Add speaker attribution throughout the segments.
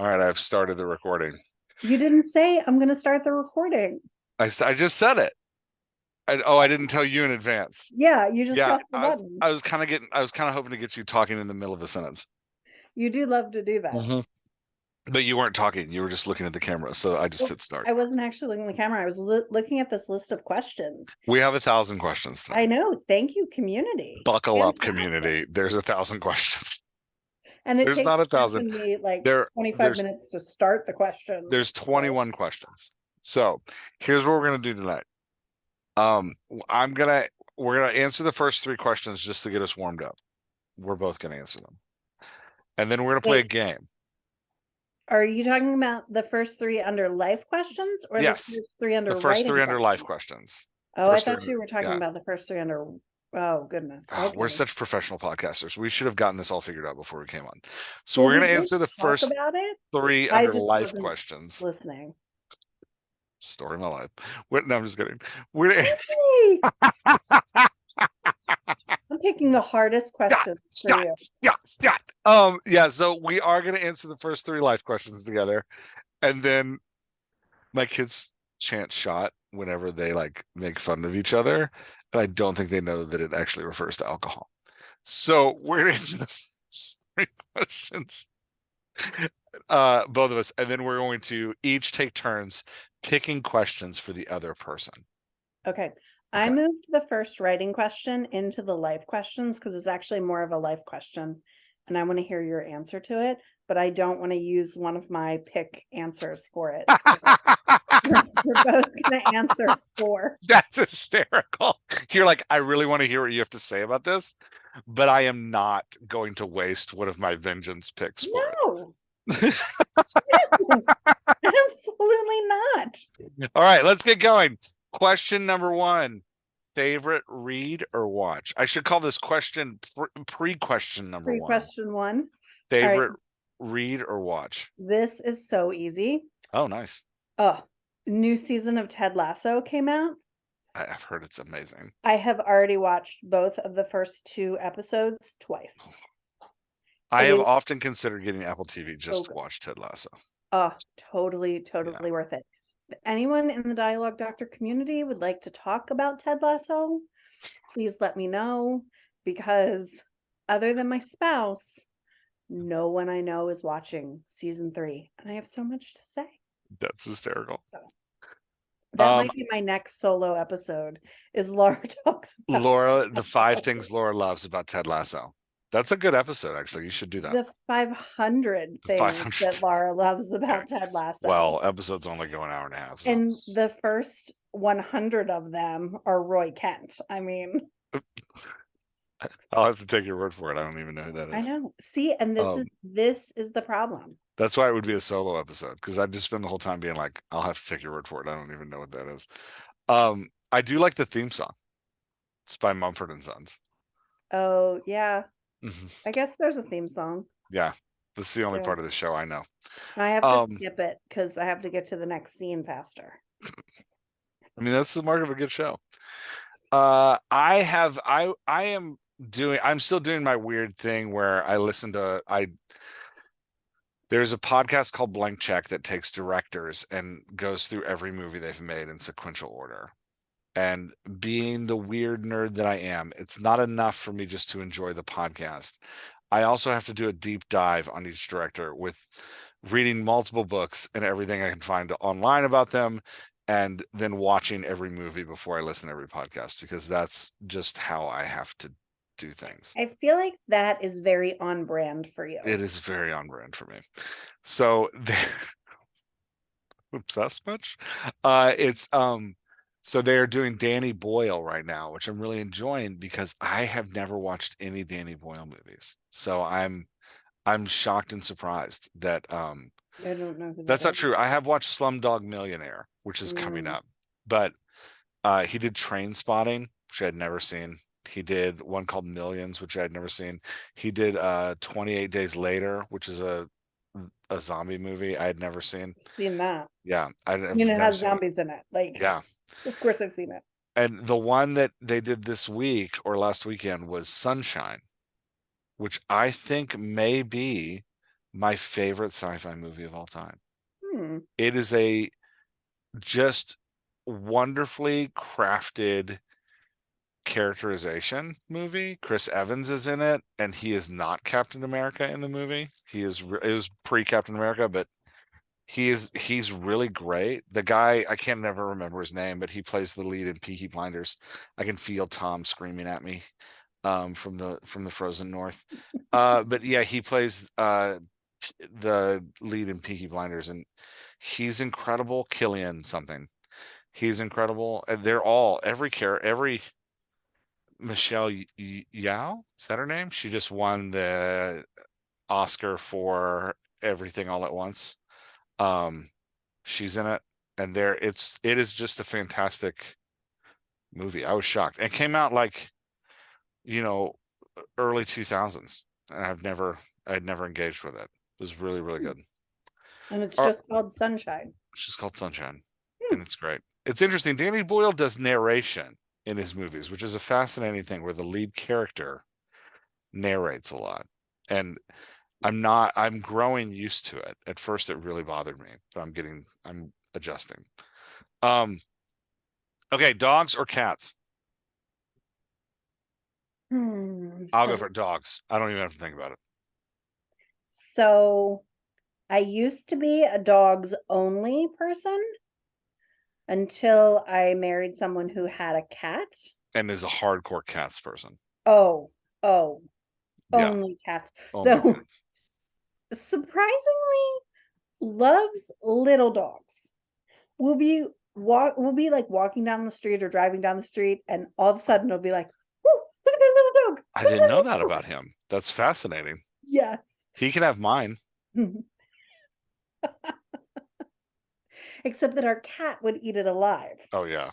Speaker 1: All right, I've started the recording.
Speaker 2: You didn't say I'm going to start the recording.
Speaker 1: I just said it. I didn't tell you in advance.
Speaker 2: Yeah, you just
Speaker 1: Yeah,
Speaker 2: pressed the button.
Speaker 1: I was kind of hoping to get you talking in the middle of a sentence.
Speaker 2: You do love to do that.
Speaker 1: Mhm. But you weren't talking. You were just looking at the camera. So I just
Speaker 2: Well,
Speaker 1: hit start.
Speaker 2: I wasn't actually looking at the camera. I was looking at this list of questions.
Speaker 1: We have 1,000 questions
Speaker 2: I
Speaker 1: tonight.
Speaker 2: know. Thank you, community.
Speaker 1: Buckle up,
Speaker 2: Fantastic.
Speaker 1: community. There's 1,000 questions.
Speaker 2: And it
Speaker 1: There's
Speaker 2: takes
Speaker 1: not a
Speaker 2: Chris
Speaker 1: thousand.
Speaker 2: and me like
Speaker 1: There,
Speaker 2: 25
Speaker 1: there's
Speaker 2: minutes to start the questions.
Speaker 1: there's 21 questions. So here's what we're gonna do tonight. Um, I'm gonna we're gonna answer the first three questions just to get us warmed up. We're both gonna answer them. And then we're gonna play a
Speaker 2: Wait,
Speaker 1: game.
Speaker 2: are you talking about the first three under life questions or the
Speaker 1: Yes.
Speaker 2: first three
Speaker 1: The
Speaker 2: under
Speaker 1: first
Speaker 2: writing
Speaker 1: three under life
Speaker 2: questions?
Speaker 1: questions.
Speaker 2: Oh, I
Speaker 1: First three
Speaker 2: thought
Speaker 1: under,
Speaker 2: you were talking
Speaker 1: yeah.
Speaker 2: about the first three under. Oh, goodness.
Speaker 1: Oh, we're
Speaker 2: Okay.
Speaker 1: such professional podcasters. We should have gotten this all figured out before we came on. So
Speaker 2: Well,
Speaker 1: we're
Speaker 2: we
Speaker 1: gonna
Speaker 2: did
Speaker 1: answer the
Speaker 2: talk
Speaker 1: first
Speaker 2: about it.
Speaker 1: three
Speaker 2: I
Speaker 1: under
Speaker 2: just
Speaker 1: life
Speaker 2: wasn't
Speaker 1: questions.
Speaker 2: listening.
Speaker 1: Story of my life. No, I'm just kidding. We're
Speaker 2: Hey, I'm picking the hardest questions for you.
Speaker 1: yeah, so we are gonna answer the first three life questions together, and then my kids chant shot whenever they like make fun of each other, and I don't think they know that it actually refers to alcohol. So we're gonna answer the first three questions, both of us, and then we're going to each take turns picking questions for the other person.
Speaker 2: Okay. I
Speaker 1: Okay.
Speaker 2: moved the first writing question into the life questions because it's actually more of a life question. And I want to hear your answer to it, but I don't want to use one of my pick answers for it. So we're both going to answer four.
Speaker 1: That's hysterical. You're like, I really want to hear what you have to say about this, but I am not going to waste one of my vengeance picks for
Speaker 2: No,
Speaker 1: it.
Speaker 2: no, absolutely not.
Speaker 1: All right, let's get going. Question number one. Favorite read or watch? I should call this question pre-question number one.
Speaker 2: Pre-question one. All right.
Speaker 1: Favorite read or watch?
Speaker 2: This is so easy.
Speaker 1: Oh, nice.
Speaker 2: Oh, new season of Ted Lasso came out.
Speaker 1: I've heard it's amazing.
Speaker 2: I have already watched both of the first two episodes twice.
Speaker 1: I
Speaker 2: It
Speaker 1: have
Speaker 2: is
Speaker 1: often considered getting Apple TV
Speaker 2: so
Speaker 1: just to
Speaker 2: good.
Speaker 1: watch Ted Lasso.
Speaker 2: Oh, totally,
Speaker 1: Yeah.
Speaker 2: totally worth it. If anyone in the Dialogue Doctor community would like to talk about Ted Lasso, please let me know because other than my spouse, no one I know is watching season 3, and I have so much to say.
Speaker 1: That's hysterical.
Speaker 2: So that
Speaker 1: Um,
Speaker 2: might be my next solo episode is Laura talks about
Speaker 1: Laura, the
Speaker 2: Ted
Speaker 1: 5
Speaker 2: Lasso.
Speaker 1: things Laura loves about Ted Lasso. That's a good episode, actually. You should do that.
Speaker 2: The 500
Speaker 1: The
Speaker 2: things
Speaker 1: 500
Speaker 2: that
Speaker 1: things.
Speaker 2: Laura loves
Speaker 1: Yeah.
Speaker 2: about Ted Lasso.
Speaker 1: Well, episodes only go an hour and a half, so
Speaker 2: And the first 100 of them are Roy Kent. I mean,
Speaker 1: I'll have to take your word for it. I don't even know who that
Speaker 2: I
Speaker 1: is.
Speaker 2: know. See, and
Speaker 1: Um,
Speaker 2: this is the problem.
Speaker 1: that's why it would be a solo episode because I'd just spend the whole time being like, I'll have to take your word for it. I don't even know what that is. I do like the theme song. It's by Mumford and Sons.
Speaker 2: Oh, yeah.
Speaker 1: Mhm.
Speaker 2: I guess there's a theme song.
Speaker 1: Yeah, that's the only
Speaker 2: Yeah.
Speaker 1: part of the show I know.
Speaker 2: I have to
Speaker 1: Um,
Speaker 2: skip it because I have to get to the next scene faster.
Speaker 1: I mean, that's the mark of a good show. I'm still doing my weird thing where there's a podcast called Blank Check that takes directors and goes through every movie they've made in sequential order. And being the weird nerd that I am, it's not enough for me just to enjoy the podcast. I also have to do a deep dive on each director with reading multiple books and everything I can find online about them, and then watching every movie before I listen to every podcast, because that's just how I have to do things.
Speaker 2: I feel like that is very on brand for you.
Speaker 1: It is very on brand for me. So obsessed much. It's so they are doing Danny Boyle right now, which I'm really enjoying because I have never watched any Danny Boyle movies. So I'm shocked and surprised that
Speaker 2: I don't know who
Speaker 1: that's
Speaker 2: that
Speaker 1: not
Speaker 2: is.
Speaker 1: true. I have watched Slumdog Millionaire, which is coming up, but he did Train Spotting, which I had never seen. He did one called Millions, which I had never seen. He did 28 Days Later, which is a zombie movie I had never seen.
Speaker 2: Seen that.
Speaker 1: Yeah, I've
Speaker 2: I mean, it
Speaker 1: never
Speaker 2: has
Speaker 1: seen it.
Speaker 2: zombies in it. Like,
Speaker 1: Yeah.
Speaker 2: of course I've seen it.
Speaker 1: And the one that they did this week or last weekend was Sunshine, which I think may be my favorite sci-fi movie of all time.
Speaker 2: Hmm.
Speaker 1: It is a just wonderfully crafted characterization movie. Chris Evans is in it, and he is not Captain America in the movie. It was pre-Captain America, but he's really great. The guy, I can't never remember his name, but he plays the lead in Peaky Blinders. I can feel Tom screaming at me from the frozen north. But yeah, he plays the lead in Peaky Blinders, and he's incredible. Killian something. He's incredible. And they're all every Michelle Yao, is that her name? She just won the Oscar for Everything All at Once. Um, she's in it, and it is just a fantastic movie. I was shocked. It came out like, you know, early 2000s, and I'd never engaged with it. It was really, really good.
Speaker 2: And it's
Speaker 1: Uh,
Speaker 2: just called Sunshine.
Speaker 1: it's just called Sunshine,
Speaker 2: Hmm.
Speaker 1: and it's great. It's interesting. Danny Boyle does narration in his movies, which is a fascinating thing where the lead character narrates a lot. And I'm growing used to it. At first it really bothered me, but I'm adjusting. Um, okay, dogs or cats?
Speaker 2: Hmm.
Speaker 1: I'll go for dogs. I don't even have to think about it.
Speaker 2: So I used to be a dogs only person until I married someone who had a cat.
Speaker 1: And is a hardcore cats person.
Speaker 2: Oh, oh,
Speaker 1: Yeah,
Speaker 2: only cats.
Speaker 1: only
Speaker 2: Though
Speaker 1: cats.
Speaker 2: surprisingly loves little dogs. We'll be like walking down the street or driving down the street, and all of a sudden it'll be like, "Whoa, look at that little dog!
Speaker 1: I
Speaker 2: Look at
Speaker 1: didn't
Speaker 2: that
Speaker 1: know that
Speaker 2: little dog!"
Speaker 1: about him. That's fascinating.
Speaker 2: Yes.
Speaker 1: He can have mine.
Speaker 2: Except that our cat would eat it alive.
Speaker 1: Oh yeah.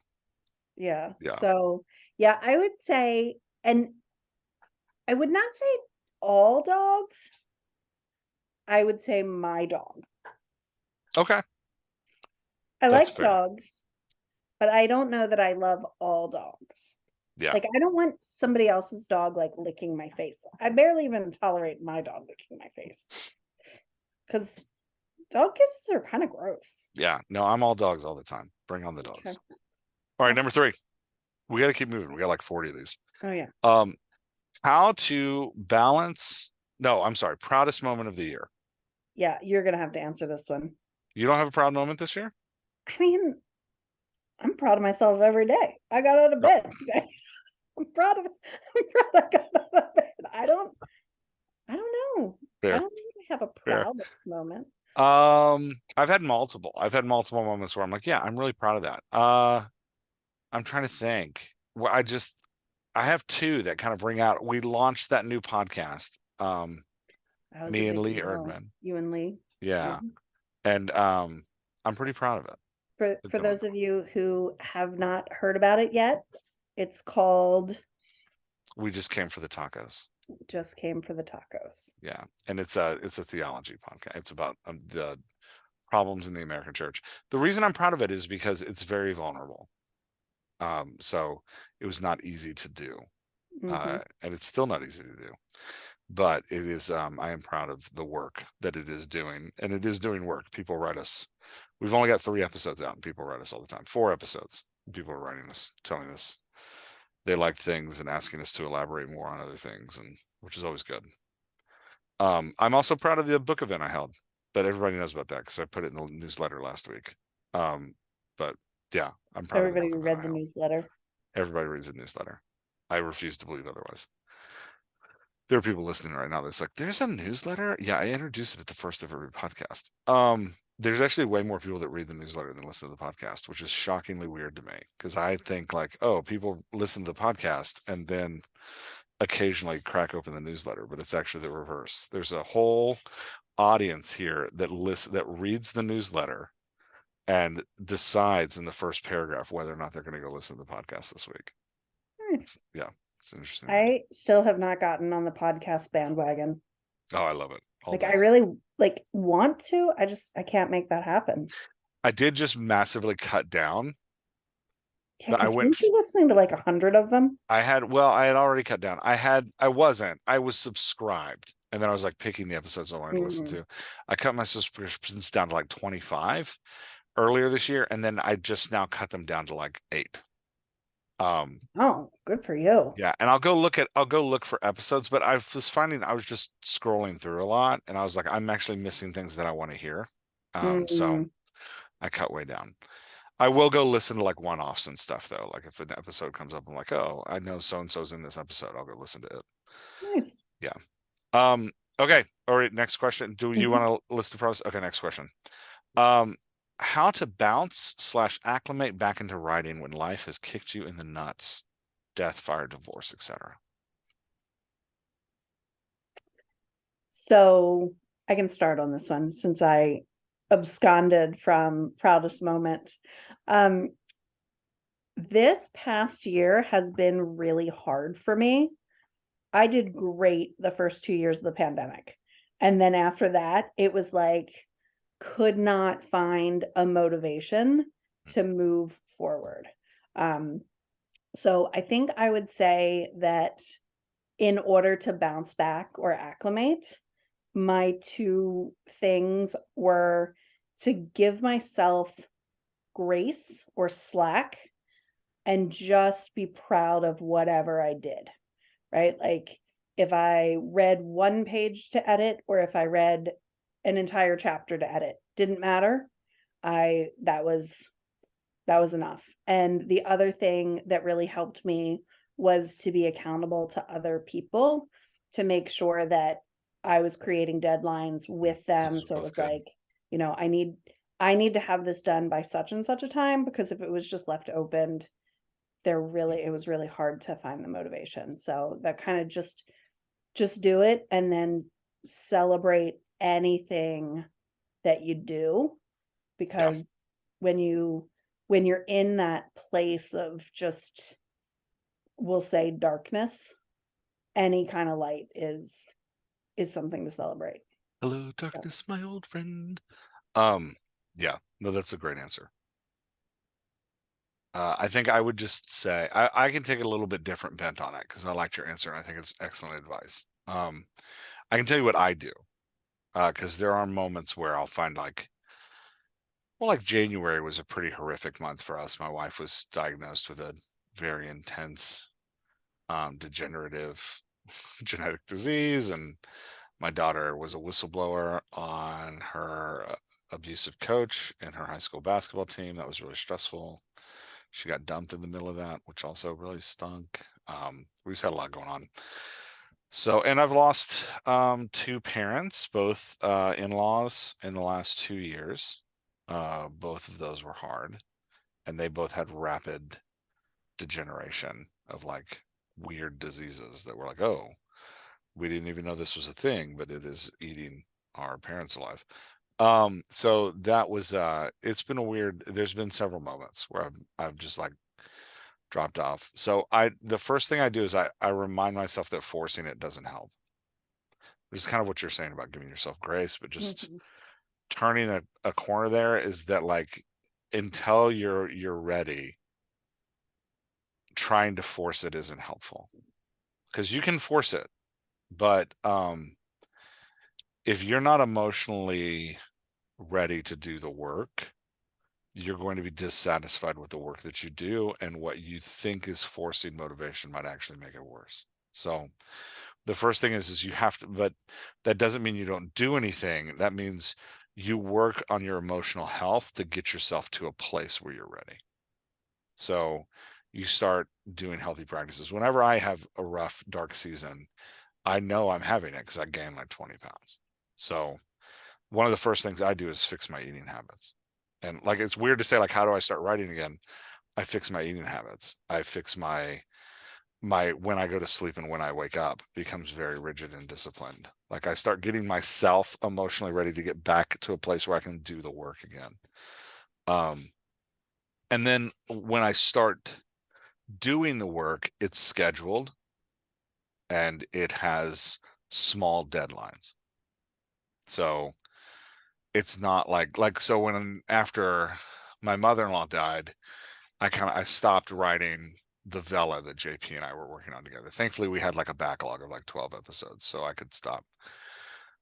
Speaker 2: Yeah.
Speaker 1: Yeah.
Speaker 2: So yeah, I would say, and I would not say all dogs. I would say my dog.
Speaker 1: Okay.
Speaker 2: I
Speaker 1: That's
Speaker 2: like
Speaker 1: fair.
Speaker 2: dogs, but I don't know that I love all dogs.
Speaker 1: Yeah.
Speaker 2: Like I don't want somebody else's dog like licking my face. I barely even tolerate my dog licking my face because dog kisses are kind of gross.
Speaker 1: Yeah. No, I'm all dogs all the time. Bring on the
Speaker 2: Okay.
Speaker 1: dogs. All right, number
Speaker 2: Okay.
Speaker 1: 3. We got to keep moving. We got like 40 of these.
Speaker 2: Oh yeah.
Speaker 1: Um, how to balance, no, I'm sorry, proudest moment of the year.
Speaker 2: Yeah, you're gonna have to answer this one.
Speaker 1: You don't have a proud moment this year?
Speaker 2: I mean, I'm proud of myself every day. I got out of
Speaker 1: No.
Speaker 2: bed today. I'm proud of I'm proud I got out of bed. I don't know. I
Speaker 1: Fair,
Speaker 2: don't really have a
Speaker 1: fair.
Speaker 2: proudest moment.
Speaker 1: I've had multiple. I've had multiple moments where I'm like, yeah, I'm really proud of that. I'm trying to think. Well, I have two that kind of bring out. We launched that new podcast.
Speaker 2: That was a
Speaker 1: Me and
Speaker 2: big
Speaker 1: Lee
Speaker 2: deal.
Speaker 1: Erdman.
Speaker 2: You and Lee. Yeah.
Speaker 1: Yeah. And I'm pretty proud of it. It's
Speaker 2: For
Speaker 1: a good one.
Speaker 2: those of you who have not heard about it yet, it's called
Speaker 1: We just came for the tacos.
Speaker 2: Just Came for the Tacos.
Speaker 1: Yeah. And it's a theology podcast. It's about the problems in the American church. The reason I'm proud of it is because it's very vulnerable. So it was not easy to do.
Speaker 2: Hmm.
Speaker 1: And it's still not easy to do. But it is, I am proud of the work that it is doing, and it is doing work. People write us. We've only got 3 episodes out, and people write us all the time. 4 episodes. People are writing us, telling us they liked things and asking us to elaborate more on other things, and which is always good. I'm also proud of the book event I held, but everybody knows about that because I put it in the newsletter last week. But yeah, I'm proud of the
Speaker 2: Everybody
Speaker 1: book event
Speaker 2: read
Speaker 1: I
Speaker 2: the
Speaker 1: held.
Speaker 2: newsletter.
Speaker 1: Everybody reads the newsletter. I refuse to believe otherwise. There are people listening right now that's like, there's a newsletter. Yeah, I introduced it at the first of every podcast. There's actually way more people that read the newsletter than listen to the podcast, which is shockingly weird to me because I think like, oh, people listen to the podcast and then occasionally crack open the newsletter, but it's actually the reverse. There's a whole audience here that reads the newsletter and decides in the first paragraph whether or not they're going to go listen to the podcast this week.
Speaker 2: Hmm.
Speaker 1: Yeah, it's an interesting thing.
Speaker 2: I still have not gotten on the podcast bandwagon.
Speaker 1: Oh, I love it all
Speaker 2: Like I
Speaker 1: day.
Speaker 2: really like want to. I can't make that happen.
Speaker 1: I did just massively cut down.
Speaker 2: Yeah,
Speaker 1: But I
Speaker 2: because
Speaker 1: went.
Speaker 2: weren't you listening to like 100 of them?
Speaker 1: I had. Well, I had already cut down. I was subscribed. and then I was like picking the episodes I wanted to listen
Speaker 2: Mhm.
Speaker 1: to. I cut my subscriptions down to like 25 earlier this year, and then I just now cut them down to like 8. Um,
Speaker 2: Oh, good for you.
Speaker 1: yeah, and I'll go look for episodes, but I was finding I was just scrolling through a lot, and I was like, I'm actually missing things that I want to hear. So
Speaker 2: Mm,
Speaker 1: I cut way down. I will go listen to like one-offs and stuff though. Like if an episode comes up, I'm like, oh, I know so and so's in this episode. I'll go listen to it.
Speaker 2: nice.
Speaker 1: Yeah. Um, okay. All right. Next question. Do you
Speaker 2: Mhm.
Speaker 1: want to list the pros? Okay, next question. Um, how to bounce slash acclimate back into writing when life has kicked you in the nuts, death, fire, divorce, etc.
Speaker 2: So I can start on this one since I absconded from proudest moment. Um, this past year has been really hard for me. I did great the first 2 years of the pandemic. And then after that, it was like, could not find a motivation to move forward. Um, so I think I would say that in order to bounce back or acclimate, my 2 things were to give myself grace or slack and just be proud of whatever I did, right? Like if I read 1 page to edit or if I read an entire chapter to edit, didn't matter. I that was enough. And the other thing that really helped me was to be accountable to other people to make sure that I was creating deadlines with them.
Speaker 1: Those are
Speaker 2: So it
Speaker 1: both
Speaker 2: was
Speaker 1: good.
Speaker 2: like, you know, I need to have this done by such and such a time because if it was just left opened, it was really hard to find the motivation. So that kind of just do it and then celebrate anything that you do
Speaker 1: Yeah.
Speaker 2: because when you when you're in that place of just we'll say darkness, any kind of light is something to celebrate.
Speaker 1: Hello,
Speaker 2: So,
Speaker 1: darkness, my old friend. Um, yeah, no, that's a great answer. I think I would just say I can take a little bit different bent on it because I liked your answer and I think it's excellent advice. I can tell you what I do because there are moments where I'll find like, well, like January was a pretty horrific month for us. My wife was diagnosed with a very intense degenerative genetic disease, and my daughter was a whistleblower on her abusive coach in her high school basketball team. That was really stressful. She got dumped in the middle of that, which also really stunk. We just had a lot going on. So, and I've lost 2 parents, both in-laws in the last 2 years. Both of those were hard, and they both had rapid degeneration of like weird diseases that were like, oh, we didn't even know this was a thing, but it is eating our parents alive. So that was it's been a weird, there's been several moments where I've just like dropped off. So the first thing I do is I remind myself that forcing it doesn't help. This is kind of what you're saying about giving yourself grace, but just
Speaker 2: mhm.
Speaker 1: turning a corner there is that like until you're ready, trying to force it isn't helpful. Because you can force it, but if you're not emotionally ready to do the work, you're going to be dissatisfied with the work that you do, and what you think is forcing motivation might actually make it worse. So the first thing is you have to, but that doesn't mean you don't do anything. That means you work on your emotional health to get yourself to a place where you're ready. So you start doing healthy practices. Whenever I have a rough, dark season, I know I'm having it because I gained like 20 pounds. So one of the first things I do is fix my eating habits. And like it's weird to say, like, how do I start writing again? I fix my eating habits. I fix my when I go to sleep and when I wake up becomes very rigid and disciplined. Like I start getting myself emotionally ready to get back to a place where I can do the work again. Um, and then when I start doing the work, it's scheduled and it has small deadlines. So it's not like so when after my mother-in-law died, I stopped writing the Vela that JP and I were working on together. Thankfully, we had like a backlog of like 12 episodes, so I could stop.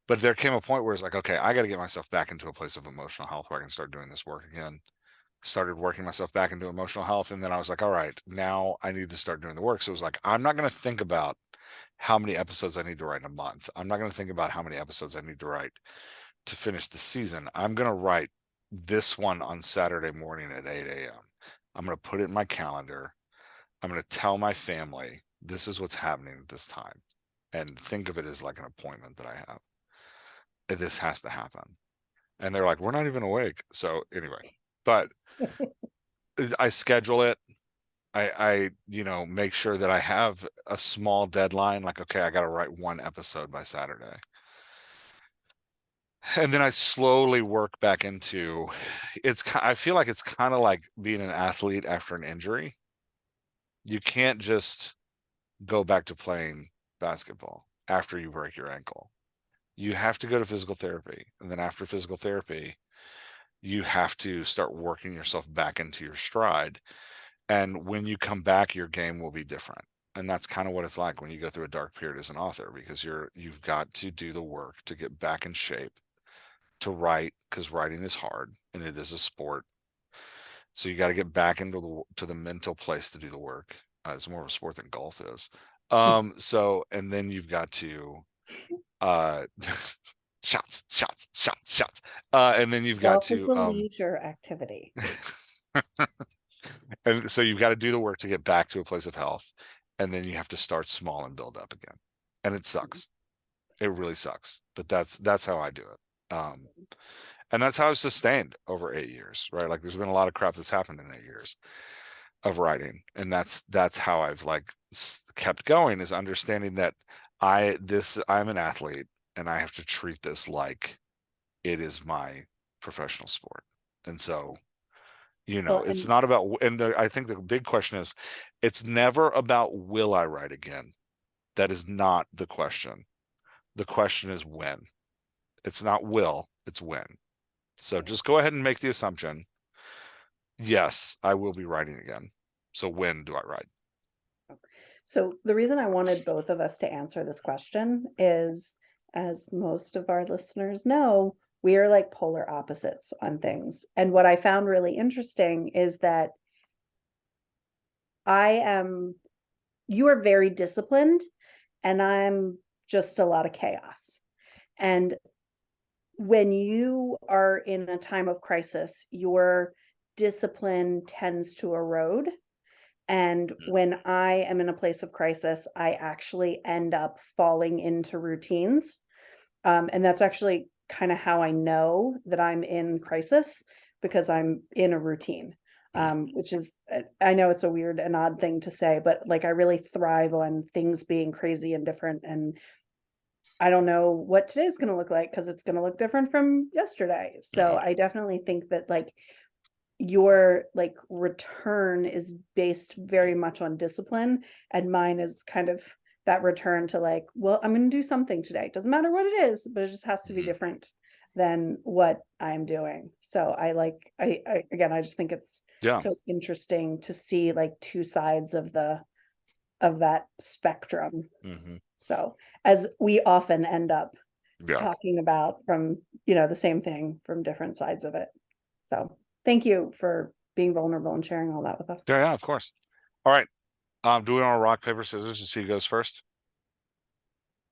Speaker 1: But there came a point where it's like, okay, I got to get myself back into a place of emotional health where I can start doing this work again. Started working myself back into emotional health. And then I was like, all right, now I need to start doing the work. So it was like, I'm not going to think about how many episodes I need to write in a month. I'm not going to think about how many episodes I need to write to finish the season. I'm going to write this one on Saturday morning at 8 a.m. I'm going to put it in my calendar. I'm going to tell my family this is what's happening at this time and think of it as like an appointment that I have. This has to happen. And they're like, we're not even awake. So anyway, but I schedule it. I make sure that I have a small deadline. Like, okay, I got to write one episode by Saturday. And then I slowly work back into I feel like it's kind of like being an athlete after an injury. You can't just go back to playing basketball after you break your ankle. You have to go to physical therapy. And then after physical therapy, you have to start working yourself back into your stride. And when you come back, your game will be different. And that's kind of what it's like when you go through a dark period as an author, because you've got to do the work to get back in shape to write, because writing is hard and it is a sport. So you got to get back into the mental place to do the work. It's more of a sport than golf is. So and then you've got to uh shots. And then you've got
Speaker 2: Golf is
Speaker 1: to
Speaker 2: a leisure activity.
Speaker 1: and so you've got to do the work to get back to a place of health, and then you have to start small and build up again. And it sucks. It really sucks. But that's how I do it. And that's how I've sustained over 8 years, right? Like there's been a lot of crap that's happened in 8 years of writing, and that's how I've like kept going, is understanding that I'm an athlete and I have to treat this like it is my professional sport. And so
Speaker 2: Well,
Speaker 1: it's
Speaker 2: and
Speaker 1: not about, and I think the big question is, it's never about will I write again. That is not the question. The question is when. It's not will, it's when. So just go ahead and make the assumption, yes, I will be writing again. So when do I write?
Speaker 2: so the reason I wanted both of us to answer this question is, as most of our listeners know, we are like polar opposites on things. And what I found really interesting is that you are very disciplined, and I'm just a lot of chaos. And when you are in a time of crisis, your discipline tends to erode. And when I am in a place of crisis, I actually end up falling into routines. And that's actually kind of how I know that I'm in crisis, because I'm in a routine, which is, I know it's a weird and odd thing to say, but like I really thrive on things being crazy and different. And I don't know what today's going to look like because it's going to look different from yesterday. So
Speaker 1: Mhm.
Speaker 2: I definitely think that like your like return is based very much on discipline, and mine is kind of that return to like, well, I'm going to do something today. It doesn't matter what it is, but it just has to be
Speaker 1: Mhm.
Speaker 2: different than what I'm doing. So I like I again, I just think it's
Speaker 1: Yeah.
Speaker 2: so interesting to see like two sides of that spectrum.
Speaker 1: Hmm.
Speaker 2: So as we often end up
Speaker 1: Yeah.
Speaker 2: talking about from, the same thing from different sides of it. So thank you for being vulnerable and sharing all that with us.
Speaker 1: Yeah, of course. All right. Do we want to rock, paper, scissors to see who goes first?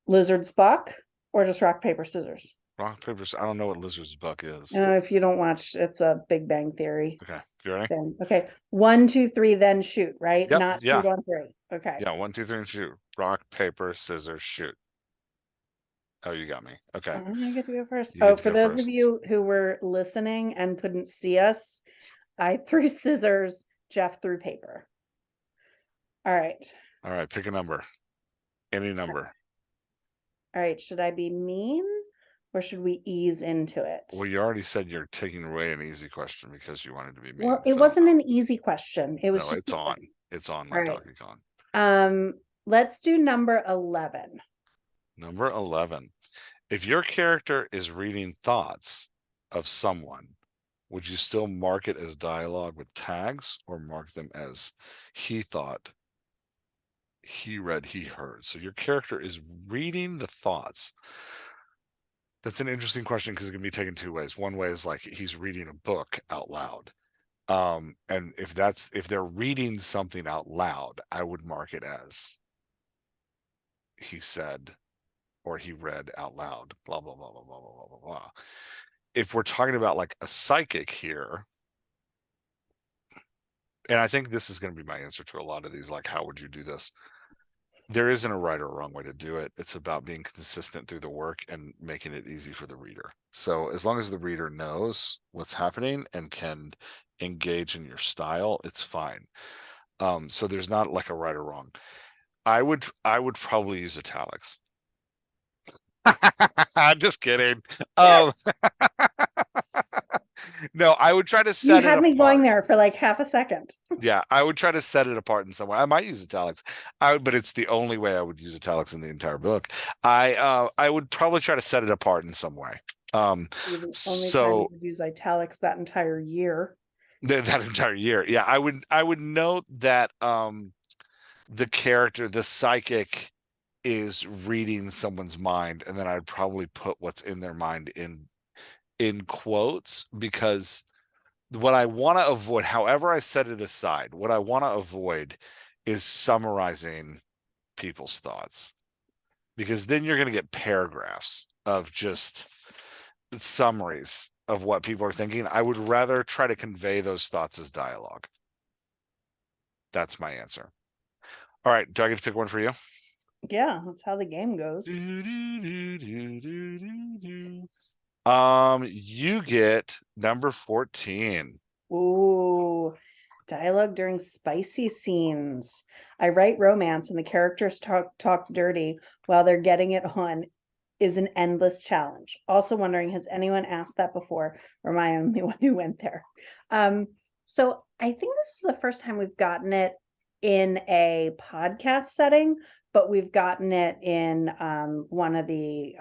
Speaker 2: Lizard Spock or just rock, paper, scissors?
Speaker 1: Rock, paper, I don't know what lizard's buck is.
Speaker 2: If you don't watch, it's a Big Bang Theory
Speaker 1: Okay. You ready?
Speaker 2: thing. Okay. 1, 2, 3, then shoot, right?
Speaker 1: Yep.
Speaker 2: Not
Speaker 1: Yeah.
Speaker 2: shoot on three. Okay.
Speaker 1: Yeah. 1, 2, 3, and shoot. Rock, paper, scissors, shoot. Oh, you got me. Okay.
Speaker 2: I get to go first.
Speaker 1: You
Speaker 2: Oh,
Speaker 1: get to
Speaker 2: for
Speaker 1: go
Speaker 2: those of
Speaker 1: first.
Speaker 2: you who were listening and couldn't see us, I threw scissors, Jeff threw paper. All right.
Speaker 1: All right. Pick a number. Any number.
Speaker 2: All right. Should I be mean or should we ease into it?
Speaker 1: Well, you already said you're taking away an easy question because you wanted to be
Speaker 2: Well,
Speaker 1: mean.
Speaker 2: it
Speaker 1: So
Speaker 2: wasn't an easy question. It was
Speaker 1: no,
Speaker 2: just
Speaker 1: it's
Speaker 2: a
Speaker 1: on.
Speaker 2: thing.
Speaker 1: It's on
Speaker 2: All
Speaker 1: my
Speaker 2: right.
Speaker 1: Donkey Kong.
Speaker 2: Let's do number 11.
Speaker 1: Number 11. If your character is reading thoughts of someone, would you still mark it as dialogue with tags or mark them as he thought, he read, he heard? So your character is reading the thoughts That's an interesting question because it can be taken two ways. One way is like he's reading a book out loud. And if they're reading something out loud, I would mark it as he said or he read out loud, blah, blah, blah, blah, blah, blah, blah, blah. If we're talking about like a psychic here, and I think this is going to be my answer to a lot of these, like, how would you do this? There isn't a right or wrong way to do it. It's about being consistent through the work and making it easy for the reader. So as long as the reader knows what's happening and can engage in your style, it's fine. So there's not like a right or wrong. I would probably use italics. I'm just kidding. Um, no, I would try to
Speaker 2: You
Speaker 1: set it
Speaker 2: had me going
Speaker 1: apart.
Speaker 2: there for like half a second.
Speaker 1: Yeah, I would try to set it apart in some way. I might use italics. But it's the only way I would use italics in the entire book. I would probably try to set it apart in some way.
Speaker 2: The only time you
Speaker 1: So
Speaker 2: could use italics that entire year.
Speaker 1: that entire year. Yeah, I would note that the character, the psychic is reading someone's mind, and then I'd probably put what's in their mind in quotes, because what I want to avoid, however I set it aside, what I want to avoid is summarizing people's thoughts, because then you're going to get paragraphs of just summaries of what people are thinking. I would rather try to convey those thoughts as dialogue. That's my answer. All right. Do I get to pick one for you?
Speaker 2: Yeah, that's how the game goes.
Speaker 1: You get number 14.
Speaker 2: Ooh, dialogue during spicy scenes. I write romance and the characters talk dirty while they're getting it on is an endless challenge. Also wondering, has anyone asked that before, or am I the only one who went there? So I think this is the first time we've gotten it in a podcast setting, but we've gotten it in one of the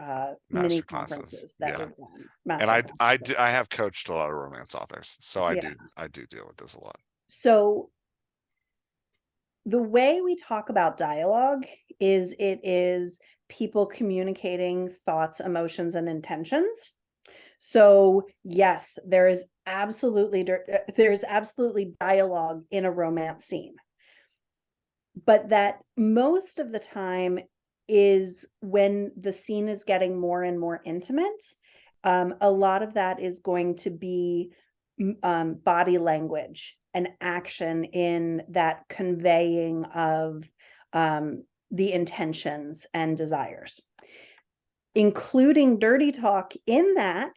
Speaker 2: mini
Speaker 1: Master classes.
Speaker 2: conferences that
Speaker 1: Yeah.
Speaker 2: we've done.
Speaker 1: And
Speaker 2: Master
Speaker 1: I I
Speaker 2: classes.
Speaker 1: do, I have coached a lot of romance authors, so I
Speaker 2: Yeah.
Speaker 1: do deal with this a lot.
Speaker 2: So the way we talk about dialogue is it is people communicating thoughts, emotions, and intentions. So yes, there is absolutely dialogue in a romance scene, but that most of the time is when the scene is getting more and more intimate. A lot of that is going to be body language and action in that conveying of the intentions and desires. Including dirty talk in that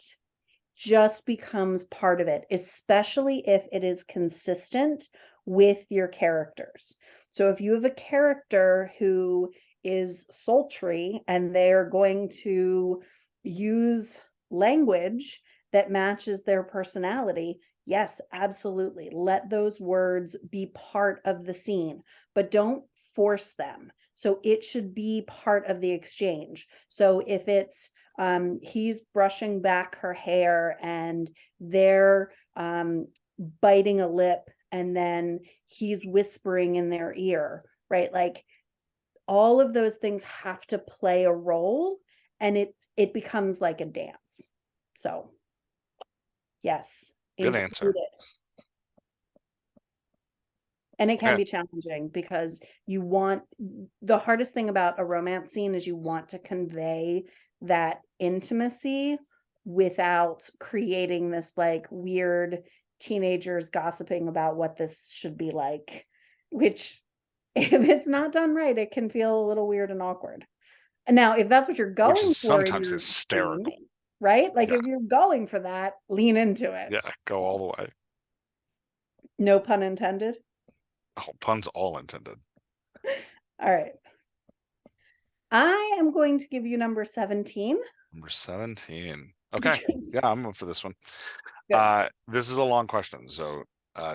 Speaker 2: just becomes part of it, especially if it is consistent with your characters. So if you have a character who is sultry and they're going to use language that matches their personality, yes, absolutely. Let those words be part of the scene, but don't force them. So it should be part of the exchange. So if it's he's brushing back her hair and they're biting a lip and then he's whispering in their ear, right? Like all of those things have to play a role and it becomes like a dance. So yes,
Speaker 1: Good
Speaker 2: include
Speaker 1: answer.
Speaker 2: it. And it can
Speaker 1: Okay.
Speaker 2: be challenging because the hardest thing about a romance scene is you want to convey that intimacy without creating this like weird teenagers gossiping about what this should be like, which if it's not done right, it can feel a little weird and awkward. And now, if that's what you're
Speaker 1: Which
Speaker 2: going
Speaker 1: is
Speaker 2: for in
Speaker 1: sometimes
Speaker 2: your scene,
Speaker 1: hysterical.
Speaker 2: right? Like
Speaker 1: Yeah.
Speaker 2: if you're going for that, lean into it.
Speaker 1: Yeah. Go all the way.
Speaker 2: No pun intended.
Speaker 1: Oh, puns all intended.
Speaker 2: All right. I am going to give you number 17
Speaker 1: Number 17. Okay.
Speaker 2: because
Speaker 1: Yeah, I'm up for this one.
Speaker 2: good.
Speaker 1: This is a long question, so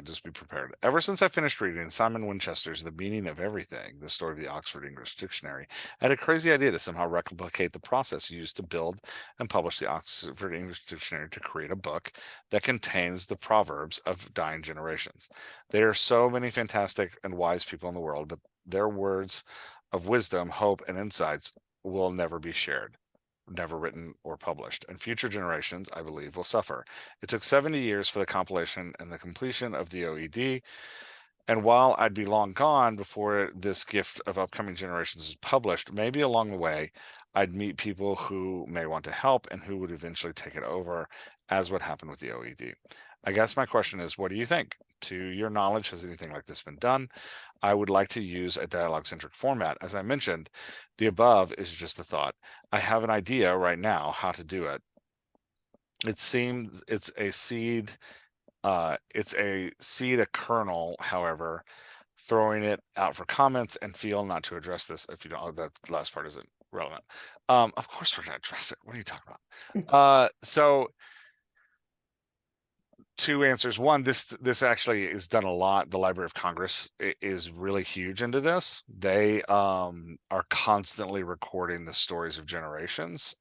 Speaker 1: just be prepared. Ever since I finished reading Simon Winchester's The Meaning of Everything, the story of the Oxford English Dictionary, I had a crazy idea to somehow replicate the process used to build and publish the Oxford English Dictionary to create a book that contains the proverbs of dying generations. There are so many fantastic and wise people in the world, but their words of wisdom, hope, and insights will never be shared. never written or published, and future generations, I believe, will suffer. It took 70 years for the compilation and the completion of the OED, and while I'd be long gone before this gift of upcoming generations is published, maybe along the way, I'd meet people who may want to help and who would eventually take it over, as what happened with the OED. I guess my question is, what do you think? To your knowledge, has anything like this been done? I would like to use a dialogue-centric format. As I mentioned, the above is just a thought. I have an idea right now how to do it. It seems it's a seed, a kernel, however, throwing it out for comments and feel not to address this. If you don't, oh, that last part isn't relevant. Of course we're gonna address it. What are you talking about? So two answers. One, this actually is done a lot. The Library of Congress is really huge into this. They are constantly recording the stories of generations.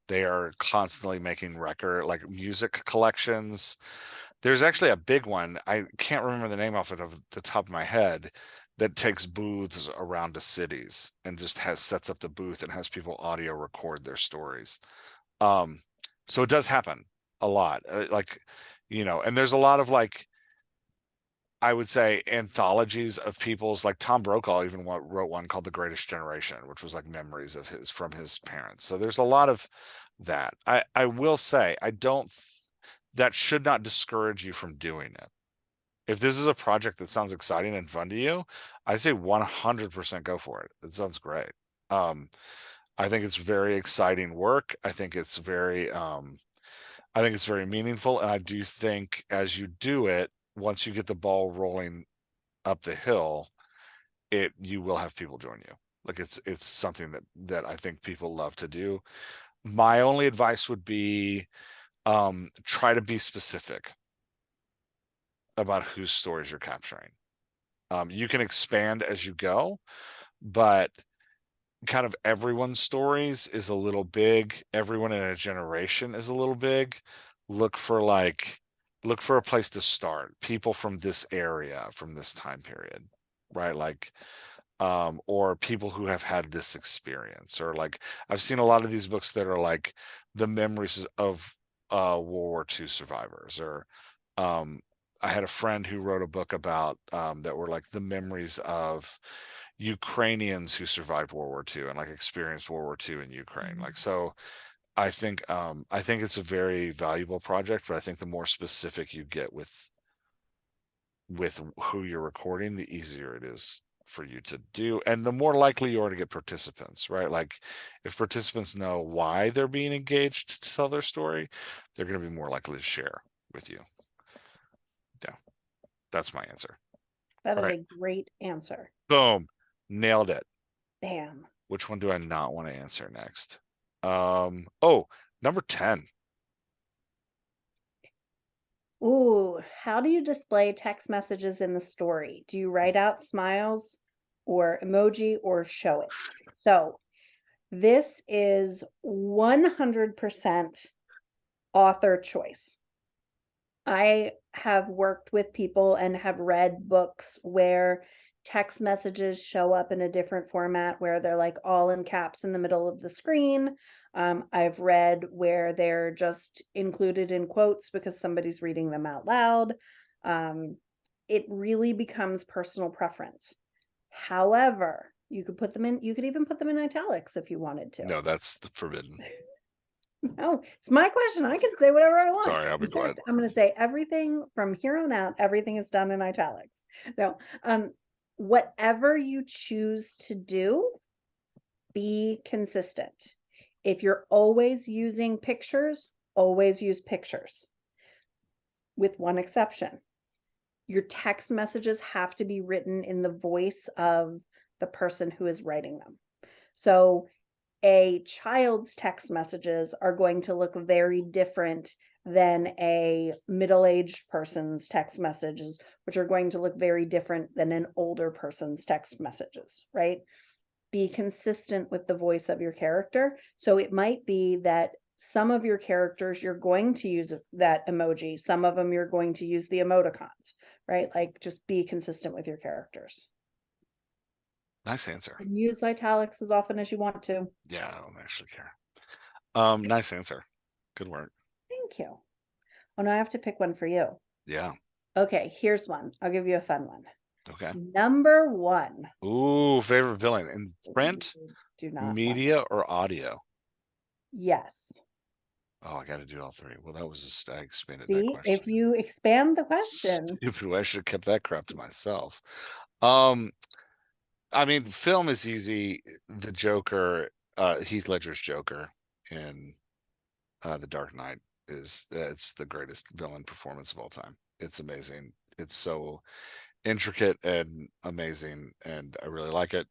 Speaker 1: They are constantly making record, like music collections. There's actually a big one. I can't remember the name off it of the top of my head, that takes booths around the cities and just sets up the booth and has people audio record their stories. So it does happen a lot. Like, and there's a lot of, like, I would say, anthologies of people's, like Tom Brokaw even wrote one called The Greatest Generation, which was like memories of his from his parents. So there's a lot of that. I will say, that should not discourage you from doing it. If this is a project that sounds exciting and fun to you, I say 100% go for it. It sounds great. I think it's very exciting work. I think it's very meaningful, and I do think as you do it, once you get the ball rolling up the hill, you will have people join you. Like, it's something that I think people love to do. My only advice would be, try to be specific about whose stories you're capturing. You can expand as you go, but kind of everyone's stories is a little big. Everyone in a generation is a little big. Look for a place to start. People from this area, from this time period, right? Like, or people who have had this experience, or like I've seen a lot of these books that are like the memories of World War II survivors, or I had a friend who wrote a book about that were like the memories of Ukrainians who survived World War II and like experienced World War II in Ukraine. Like, so I think it's a very valuable project, but I think the more specific you get with who you're recording, the easier it is for you to do, and the more likely you are to get participants, right? Like, if participants know why they're being engaged to tell their story, they're going to be more likely to share with you. Yeah, that's my answer.
Speaker 2: That
Speaker 1: All
Speaker 2: is
Speaker 1: right,
Speaker 2: a great answer.
Speaker 1: boom, nailed it.
Speaker 2: Damn.
Speaker 1: Which one do I not want to answer next? Oh, number 10.
Speaker 2: Ooh, how do you display text messages in the story? Do you write out smiles or emoji or show it? So this is 100% author choice. I have worked with people and have read books where text messages show up in a different format, where they're like all in caps in the middle of the screen. I've read where they're just included in quotes because somebody's reading them out loud. It really becomes personal preference. However, you could even put them in italics if you wanted to.
Speaker 1: No, that's forbidden.
Speaker 2: No, it's my question. I can say whatever I want.
Speaker 1: Sorry, I'll be
Speaker 2: In
Speaker 1: quiet.
Speaker 2: fact, I'm going to say everything from here on out, everything is done in italics. No, whatever you choose to do, be consistent. If you're always using pictures, always use pictures, with one exception. Your text messages have to be written in the voice of the person who is writing them. So a child's text messages are going to look very different than a middle-aged person's text messages, which are going to look very different than an older person's text messages, right? Be consistent with the voice of your character. So it might be that some of your characters, you're going to use that emoji. Some of them, you're going to use the emoticons, right? Like, just be consistent with your characters.
Speaker 1: Nice answer.
Speaker 2: And use italics as often as you want to.
Speaker 1: Yeah, I don't actually care. Nice answer. Good work.
Speaker 2: Thank you. Oh, now I have to pick one for you.
Speaker 1: Yeah.
Speaker 2: Okay, here's one. I'll give you a fun one.
Speaker 1: Okay.
Speaker 2: Number one.
Speaker 1: Ooh, favorite villain in print,
Speaker 2: Ooh, do not want
Speaker 1: media,
Speaker 2: this.
Speaker 1: or audio?
Speaker 2: Yes.
Speaker 1: Oh, I got to do all three. Well, that was I expanded that
Speaker 2: See,
Speaker 1: question.
Speaker 2: if you expand the question,
Speaker 1: Stupid way. I should have kept that crap to myself. Um, I mean, film is easy. The Joker, Heath Ledger's Joker in The Dark Knight is it's the greatest villain performance of all time. It's amazing. It's so intricate and amazing, and I really like it.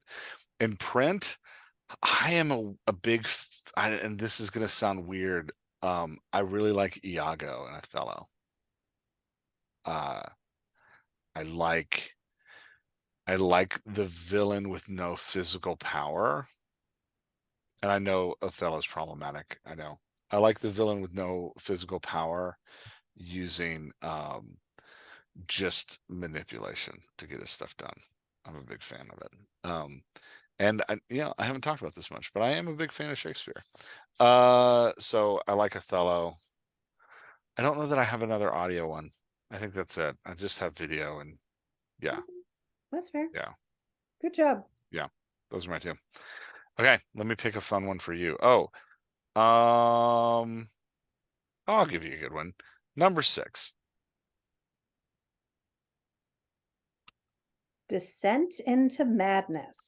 Speaker 1: In print, I am a big, and this is gonna sound weird. I really like Iago and Othello. Uh, I like I like the villain with no physical power, and I know Othello's problematic. I know. I like the villain with no physical power using just manipulation to get his stuff done. I'm a big fan of it. And I haven't talked about this much, but I am a big fan of Shakespeare. So I like Othello. I don't know that I have another audio one. I think that's it. I just have video and yeah,
Speaker 2: that's fair.
Speaker 1: yeah,
Speaker 2: Good job.
Speaker 1: yeah. Those are my two. Okay, let me pick a fun one for you. Um, I'll give you a good one. Number 6.
Speaker 2: Descent into madness.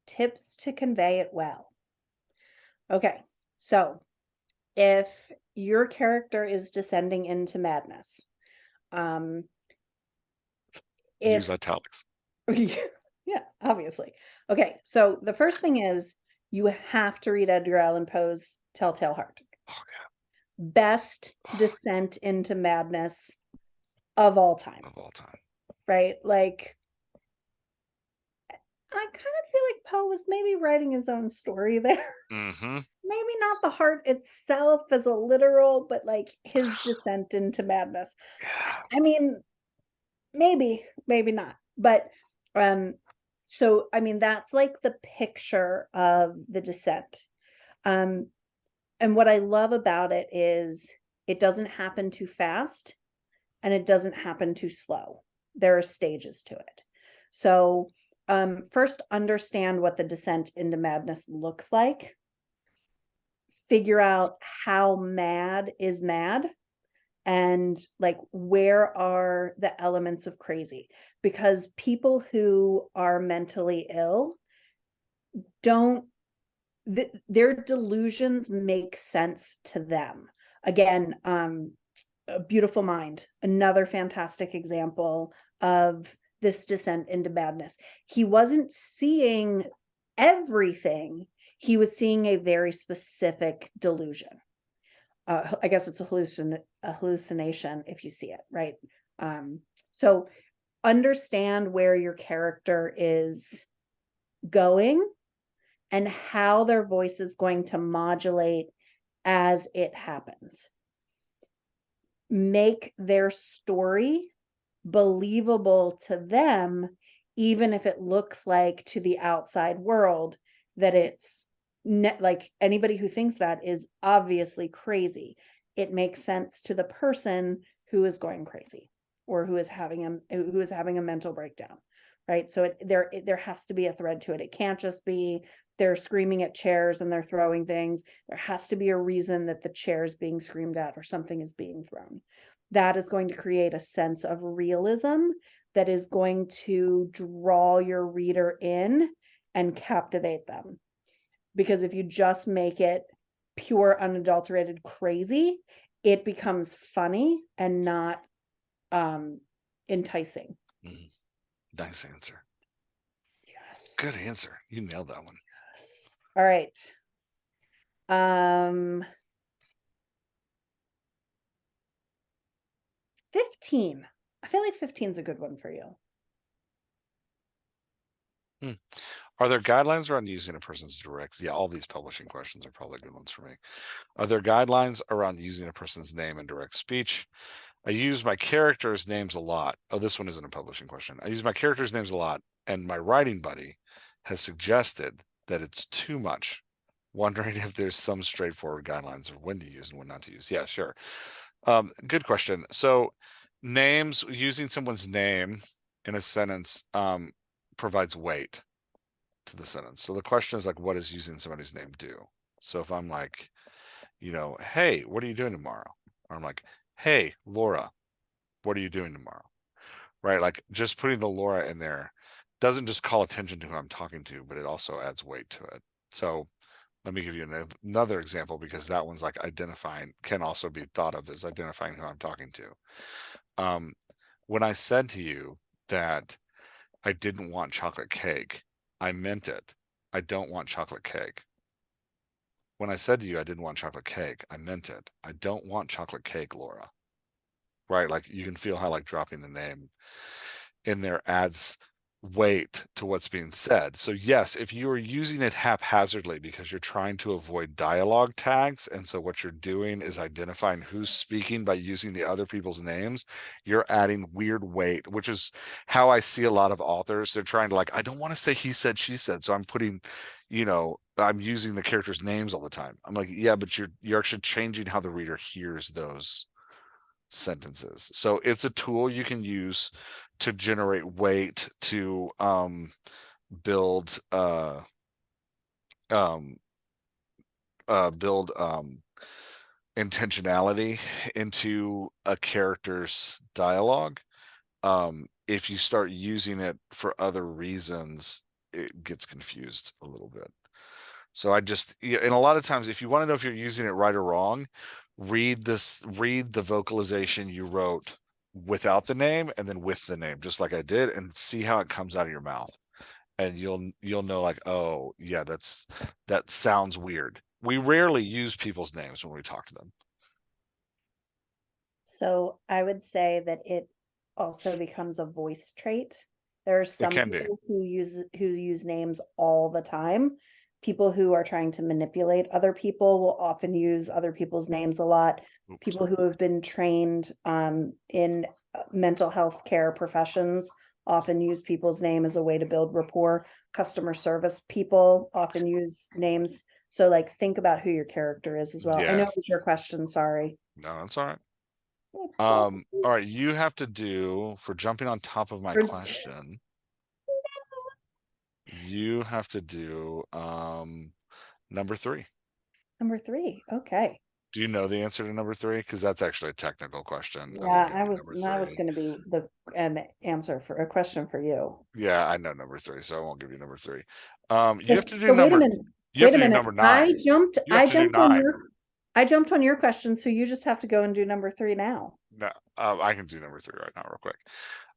Speaker 2: Tips to convey it well. Okay, so if your character is descending into madness, um,
Speaker 1: Use
Speaker 2: if
Speaker 1: italics.
Speaker 2: yeah, obviously. Okay, so the first thing is you have to read Edgar Allan Poe's Telltale Heart.
Speaker 1: Oh
Speaker 2: Best
Speaker 1: God,
Speaker 2: descent into madness of all time,
Speaker 1: of all time.
Speaker 2: right? Like, I kind of feel like Poe was maybe writing his own story there.
Speaker 1: Mm-hmm.
Speaker 2: Maybe not the heart itself as a literal, but like his descent into madness.
Speaker 1: Yeah.
Speaker 2: I mean, maybe, maybe not. But um so I mean that's like the picture of the descent. Um and what I love about it is it doesn't happen too fast and it doesn't happen too slow. There are stages to it. So first understand what the descent into madness looks like. Figure out how mad is mad and like where are the elements of crazy, because people who are mentally ill don't their delusions make sense to them. Again, A Beautiful Mind, another fantastic example of this descent into madness. He wasn't seeing everything, he was seeing a very specific delusion. I guess it's a hallucination if you see it, right? So understand where your character is going and how their voice is going to modulate as it happens. Make their story believable to them, even if it looks like to the outside world that it's like anybody who thinks that is obviously crazy. It makes sense to the person who is going crazy or who is having a mental breakdown, right? So there has to be a thread to it. It can't just be they're screaming at chairs and they're throwing things. There has to be a reason that the chair is being screamed at or something is being thrown. That is going to create a sense of realism that is going to draw your reader in and captivate them. Because if you just make it pure, unadulterated crazy, it becomes funny and not enticing.
Speaker 1: Mm, nice answer.
Speaker 2: Yes.
Speaker 1: Good answer. You nailed that one.
Speaker 2: Yes. All right. Um, 15. I feel like 15 is a good one for you.
Speaker 1: Hmm. Are there guidelines around using a person's directs? Yeah, all these publishing questions are probably good ones for me. Are there guidelines around using a person's name in direct speech? I use my characters' names a lot. Oh, this one isn't a publishing question. I use my characters' names a lot, and my writing buddy has suggested that it's too much Wondering if there's some straightforward guidelines of when to use and when not to use. Yeah, sure. Good question. So names, using someone's name in a sentence provides weight to the sentence. So the question is like, what does using somebody's name do? So if I'm like, hey, what are you doing tomorrow? Or I'm like, hey, Laura, what are you doing tomorrow? Right? Like just putting the Laura in there doesn't just call attention to who I'm talking to, but it also adds weight to it. So let me give you another example, because that one's like identifying, can also be thought of as identifying who I'm talking to. Um, when I said to you that I didn't want chocolate cake, I meant it. I don't want chocolate cake. When I said to you I didn't want chocolate cake, I meant it. I don't want chocolate cake, Laura. Right? Like you can feel how like dropping the name in there adds weight to what's being said. So yes, if you are using it haphazardly because you're trying to avoid dialogue tags, and so what you're doing is identifying who's speaking by using the other people's names, you're adding weird weight, which is how I see a lot of authors. They're trying to like, I don't want to say he said, she said, so I'm putting, I'm using the characters' names all the time. I'm like, yeah, but you're actually changing how the reader hears those sentences. So it's a tool you can use to generate weight, to build um build intentionality into a character's dialogue. If you start using it for other reasons, it gets confused a little bit. So I just, yeah, and a lot of times, if you want to know if you're using it right or wrong, read the vocalization you wrote without the name and then with the name, just like I did, and see how it comes out of your mouth. And you'll know like, oh yeah, that sounds weird. We rarely use people's names when we talk to them.
Speaker 2: So I would say that it also becomes a voice trait. There are
Speaker 1: It
Speaker 2: some
Speaker 1: can be.
Speaker 2: people who use names all the time. People who are trying to manipulate other people will often use other people's names a lot.
Speaker 1: Oops.
Speaker 2: People who have been trained in mental health care professions often use people's name as a way to build rapport. Customer service people often use names. So like think about who your character is as well. I know
Speaker 1: Yeah.
Speaker 2: it was your question, sorry.
Speaker 1: No, that's all right.
Speaker 2: It's all
Speaker 1: All right, you have to do, for jumping on top of my
Speaker 2: for
Speaker 1: question, you have to do number three.
Speaker 2: number 3. Okay.
Speaker 1: Do you know the answer to number three? Because that's actually a technical question. I won't
Speaker 2: Yeah,
Speaker 1: give you number
Speaker 2: that was
Speaker 1: three.
Speaker 2: going to be an answer for a question for you.
Speaker 1: Yeah, I know number three, so I won't give you number three. You have
Speaker 2: So,
Speaker 1: to do
Speaker 2: so wait a
Speaker 1: number.
Speaker 2: minute.
Speaker 1: You have
Speaker 2: Wait
Speaker 1: to
Speaker 2: a
Speaker 1: do
Speaker 2: minute.
Speaker 1: number nine. You have
Speaker 2: I
Speaker 1: to do
Speaker 2: jumped on
Speaker 1: nine.
Speaker 2: your question, so you just have to go and do number 3 now.
Speaker 1: No, I can do number three right now, real quick.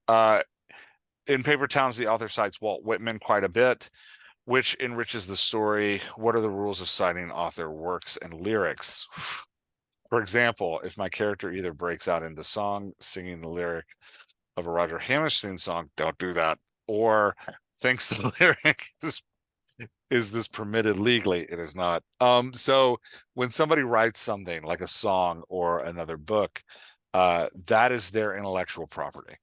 Speaker 1: Uh, in Paper Towns, the author cites Walt Whitman quite a bit, which enriches the story. What are the rules of citing author works and lyrics? For example, if my character either breaks out into song, singing the lyric of a Roger Hammerstein song, don't do that, or thinks the lyric is this permitted legally? It is not. So when somebody writes something like a song or another book, that is their intellectual property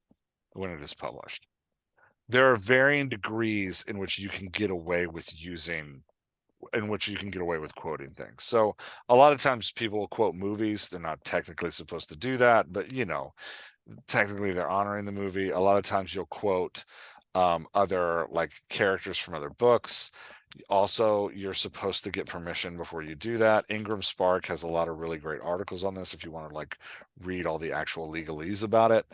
Speaker 1: when it is published. There are varying degrees in which you can get away with using, in which you can get away with quoting things. So a lot of times people will quote movies. They're not technically supposed to do that, but technically they're honoring the movie. A lot of times you'll quote other like characters from other books. Also, you're supposed to get permission before you do that. Ingram Spark has a lot of really great articles on this if you want to like read all the actual legalese about it.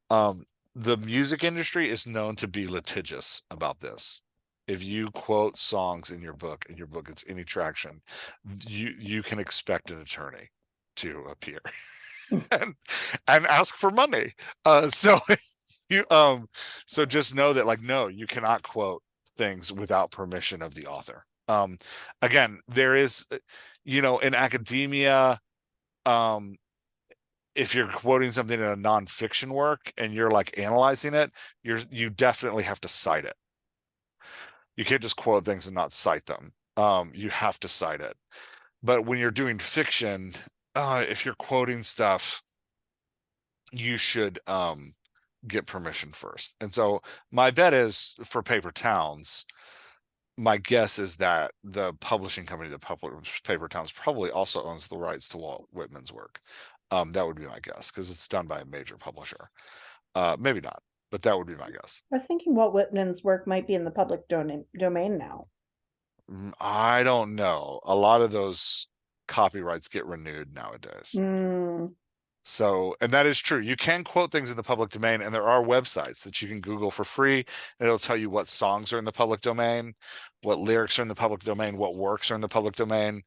Speaker 1: Um, the music industry is known to be litigious about this. If you quote songs in your book and your book gets any traction, you can expect an attorney to appear and, and ask for money. So you so just know that like no, you cannot quote things without permission of the author. Again, there is in academia, um if you're quoting something in a nonfiction work and you're like analyzing it, you definitely have to cite it. You can't just quote things and not cite them. You have to cite it. But when you're doing fiction, if you're quoting stuff, you should get permission first. And so my bet is for Paper Towns, my guess is that the publishing company, the published Paper Towns, probably also owns the rights to Walt Whitman's work. That would be my guess because it's done by a major publisher. Maybe not, but that would be my guess.
Speaker 2: I was thinking Walt Whitman's work might be in the public domain now.
Speaker 1: I don't know. A lot of those copyrights get renewed nowadays.
Speaker 2: Mm,
Speaker 1: So, and that is true. You can quote things in the public domain, and there are websites that you can Google for free, and it'll tell you what songs are in the public domain, what lyrics are in the public domain, what works are in the public domain,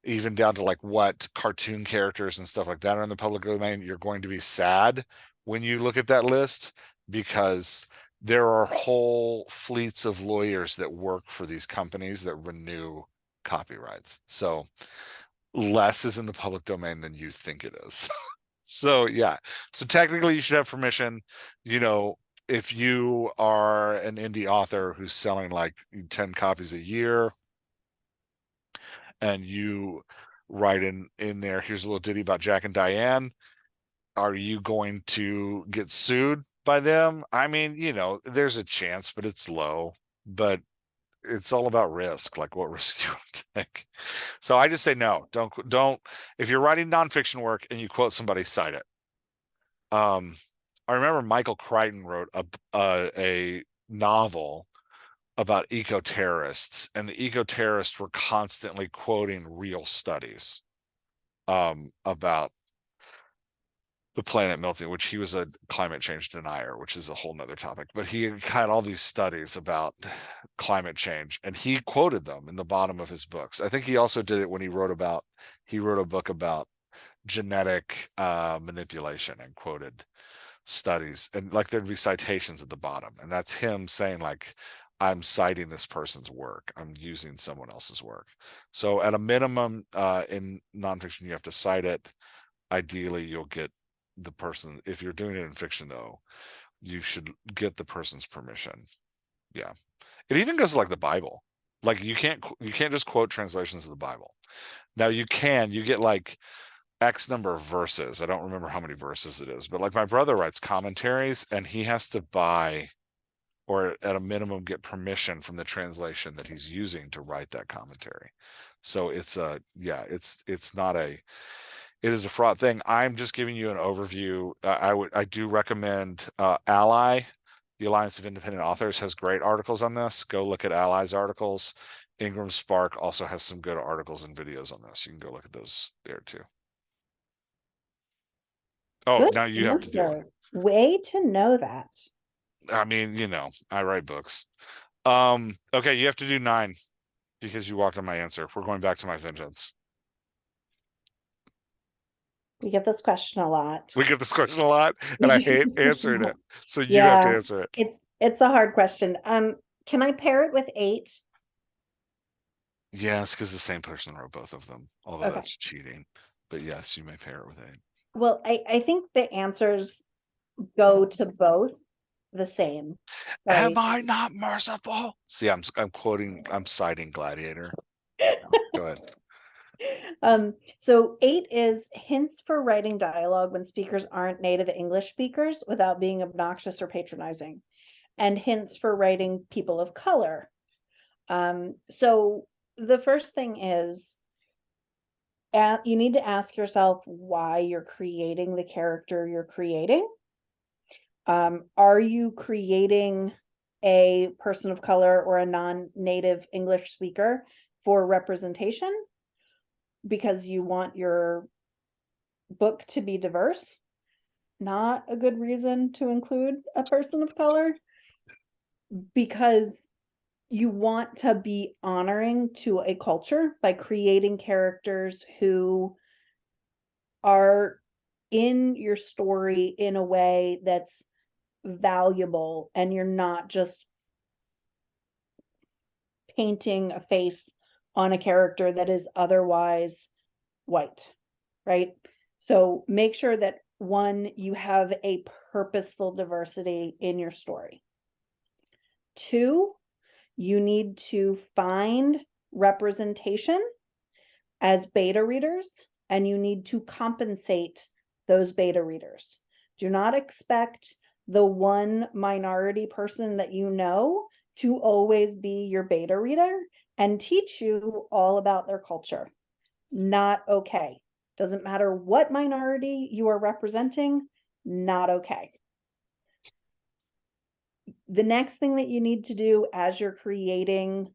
Speaker 1: even down to like what cartoon characters and stuff like that are in the public domain. You're going to be sad when you look at that list because there are whole fleets of lawyers that work for these companies that renew copyrights. So less is in the public domain than you think it is. So yeah. So technically you should have permission. You know, if you are an indie author who's selling like 10 copies a year and you write in there, here's a little ditty about Jack and Diane, are you going to get sued by them? I mean, you know, there's a chance, but it's low. But it's all about risk, like what risk do you want to take? So I just say no, don't. If you're writing nonfiction work and you quote somebody, cite it. I remember Michael Crichton wrote a novel about eco-terrorists, and the eco-terrorists were constantly quoting real studies about the planet melting, which he was a climate change denier, which is a whole nother topic. But he had all these studies about climate change, and he quoted them in the bottom of his books. I think he also did it when he wrote a book about genetic manipulation and quoted studies, and like there'd be citations at the bottom, and that's him saying like, I'm citing this person's work, I'm using someone else's work. So at a minimum, in nonfiction you have to cite it. Ideally you'll get the person, if you're doing it in fiction though, you should get the person's permission. Yeah, it even goes to like the Bible. Like you can't just quote translations of the Bible. Now you get like X number of verses. I don't remember how many verses it is, but like my brother writes commentaries and he has to buy or at a minimum get permission from the translation that he's using to write that commentary. So it's a, yeah, it's not a, it is a fraught thing. I'm just giving you an overview. I do recommend Ally, the Alliance of Independent Authors, has great articles on this. Go look at Ally's articles. Ingram Spark also has some good articles and videos on this. You can go look at those there too. Oh,
Speaker 2: good
Speaker 1: now you have to do one.
Speaker 2: answer. Way to know that.
Speaker 1: I mean, you know, I write books. Okay, you have to do 9 because you walked on my answer. We're going back to my vengeance.
Speaker 2: We get this question a lot.
Speaker 1: We get this question a lot,
Speaker 2: We
Speaker 1: and I
Speaker 2: get
Speaker 1: hate
Speaker 2: this question a
Speaker 1: answering
Speaker 2: lot.
Speaker 1: it. So you have to
Speaker 2: Yeah,
Speaker 1: answer it.
Speaker 2: it's a hard question. Can I pair it with 8?
Speaker 1: Yes, because the same person wrote both of them, although
Speaker 2: Okay.
Speaker 1: that's cheating. But yes, you may pair it with 8.
Speaker 2: Well, I think the answers go to both the same.
Speaker 1: Am
Speaker 2: Sorry.
Speaker 1: I not merciful? See, I'm citing Gladiator. Go ahead.
Speaker 2: So 8 is hints for writing dialogue when speakers aren't native English speakers without being obnoxious or patronizing, and hints for writing people of color. So the first thing is you need to ask yourself why you're creating the character you're creating. Are you creating a person of color or a non-native English speaker for representation because you want your book to be diverse? Not a good reason to include a person of color, because you want to be honoring to a culture by creating characters who are in your story in a way that's valuable, and you're not just painting a face on a character that is otherwise white, right? So make sure that, one, you have a purposeful diversity in your story. 2, you need to find representation as beta readers, and you need to compensate those beta readers. Do not expect the one minority person that you know to always be your beta reader and teach you all about their culture. Not okay. Doesn't matter what minority you are representing, not okay. The next thing that you need to do as you're creating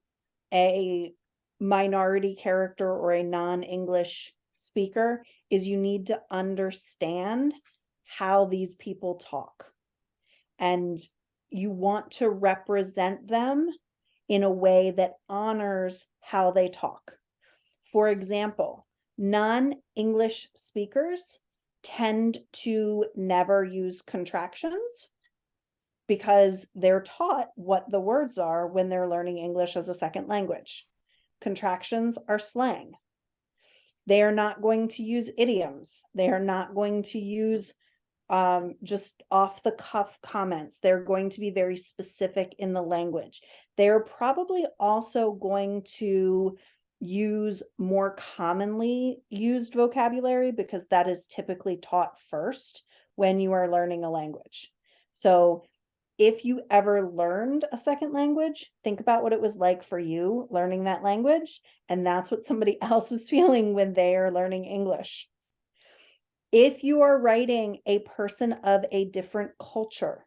Speaker 2: a minority character or a non-English speaker is you need to understand how these people talk. And you want to represent them in a way that honors how they talk. For example, non-English speakers tend to never use contractions because they're taught what the words are when they're learning English as a second language. Contractions are slang. They are not going to use idioms. They are not going to use just off the cuff comments. They're going to be very specific in the language. They're probably also going to use more commonly used vocabulary because that is typically taught first when you are learning a language. So if you ever learned a second language, think about what it was like for you learning that language. And that's what somebody else is feeling when they are learning English. If you are writing a person of a different culture,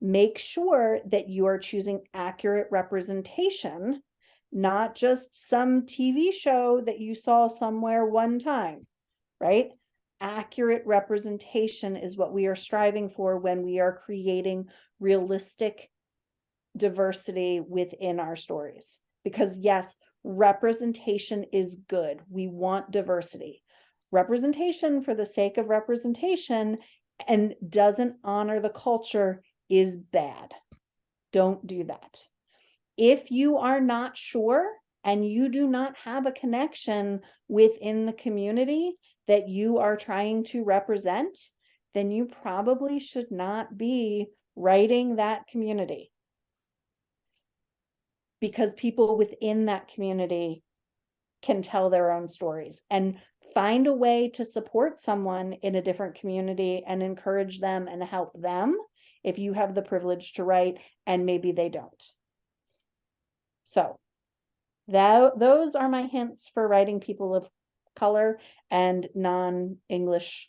Speaker 2: make sure that you are choosing accurate representation, not just some TV show that you saw somewhere one time, right? Accurate representation is what we are striving for when we are creating realistic diversity within our stories. Because yes, representation is good. We want diversity. Representation for the sake of representation and doesn't honor the culture is bad. Don't do that. If you are not sure and you do not have a connection within the community that you are trying to represent, then you probably should not be writing that community, because people within that community can tell their own stories. And find a way to support someone in a different community and encourage them and help them if you have the privilege to write and maybe they don't. So those are my hints for writing people of color and non-English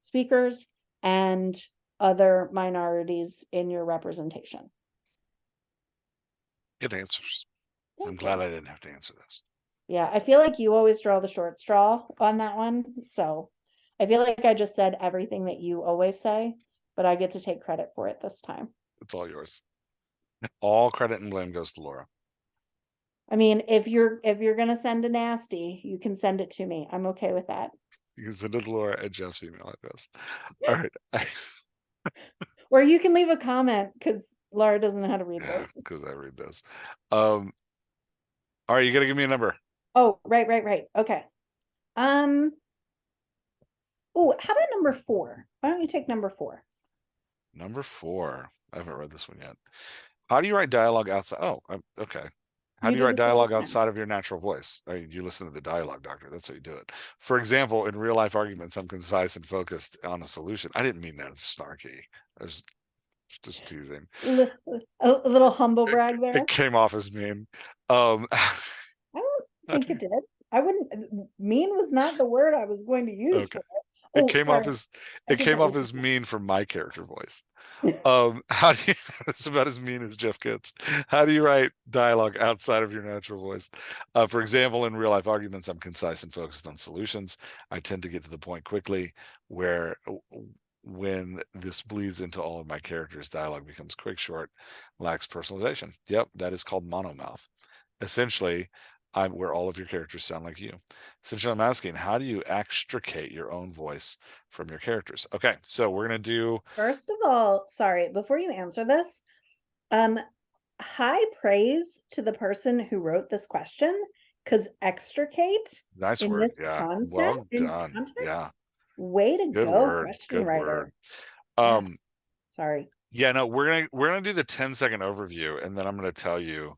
Speaker 2: speakers and other minorities in your representation.
Speaker 1: Good answers. I'm
Speaker 2: Thank
Speaker 1: glad
Speaker 2: you.
Speaker 1: I didn't have to answer this.
Speaker 2: Yeah, I feel like you always draw the short straw on that one. So I feel like I just said everything that you always say, but I get to take credit for it this time.
Speaker 1: It's all yours. All credit and blame goes to Laura.
Speaker 2: I mean, if you're gonna send a nasty, you can send it to me. I'm okay with that.
Speaker 1: You can send it to Laura at Jeff's email address. All right.
Speaker 2: Or you can leave a comment because Laura doesn't know how to read
Speaker 1: Yeah,
Speaker 2: this.
Speaker 1: because I read this. All right, you gotta give me a number.
Speaker 2: Oh, right. Okay. Oh, how about number 4? Why don't you take number 4?
Speaker 1: Number 4. I haven't read this one yet. How do you write dialogue outside? Oh, okay. How
Speaker 2: You
Speaker 1: do you
Speaker 2: do
Speaker 1: write
Speaker 2: this all
Speaker 1: dialogue
Speaker 2: the time.
Speaker 1: outside of your natural voice? I mean, you listen to the dialogue doctor. That's how you do it. For example, in real life arguments, I'm concise and focused on a solution. I didn't mean that. It's snarky. I was just teasing.
Speaker 2: A little humble
Speaker 1: It,
Speaker 2: brag there.
Speaker 1: it came off as mean. Um,
Speaker 2: I don't think it did. I wouldn't, mean was not the word I was going to use
Speaker 1: okay.
Speaker 2: for it. Oh, sorry. I
Speaker 1: It
Speaker 2: think
Speaker 1: came
Speaker 2: that was
Speaker 1: off as mean from my character voice. How do you, it's about as mean as Jeff gets. How do you write dialogue outside of your natural voice? For example, in real life arguments, I'm concise and focused on solutions. I tend to get to the point quickly, where when this bleeds into all of my characters, dialogue becomes quick, short, lacks personalization. Yep, that is called monomouth. Essentially, I'm where all of your characters sound like you. Essentially, I'm asking, how do you extricate your own voice from your characters? Okay, so we're gonna do.
Speaker 2: First of all, sorry, before you answer this, um, high praise to the person who wrote this question, because extricate
Speaker 1: Nice
Speaker 2: in
Speaker 1: word.
Speaker 2: this
Speaker 1: Yeah.
Speaker 2: concept,
Speaker 1: Well
Speaker 2: in
Speaker 1: done. Yeah.
Speaker 2: context, way to
Speaker 1: Good
Speaker 2: go,
Speaker 1: word.
Speaker 2: question
Speaker 1: Good
Speaker 2: writer.
Speaker 1: word.
Speaker 2: Yeah,
Speaker 1: Um,
Speaker 2: sorry.
Speaker 1: yeah, no, we're gonna do the 10-second overview, and then I'm gonna tell you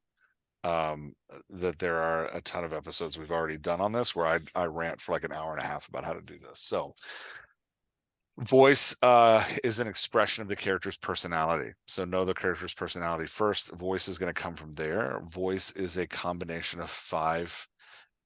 Speaker 1: that there are a ton of episodes we've already done on this where I rant for like an hour and a half about how to do this. So Voice is an expression of the character's personality. So know the character's personality first. Voice is going to come from there. Voice is a combination of 5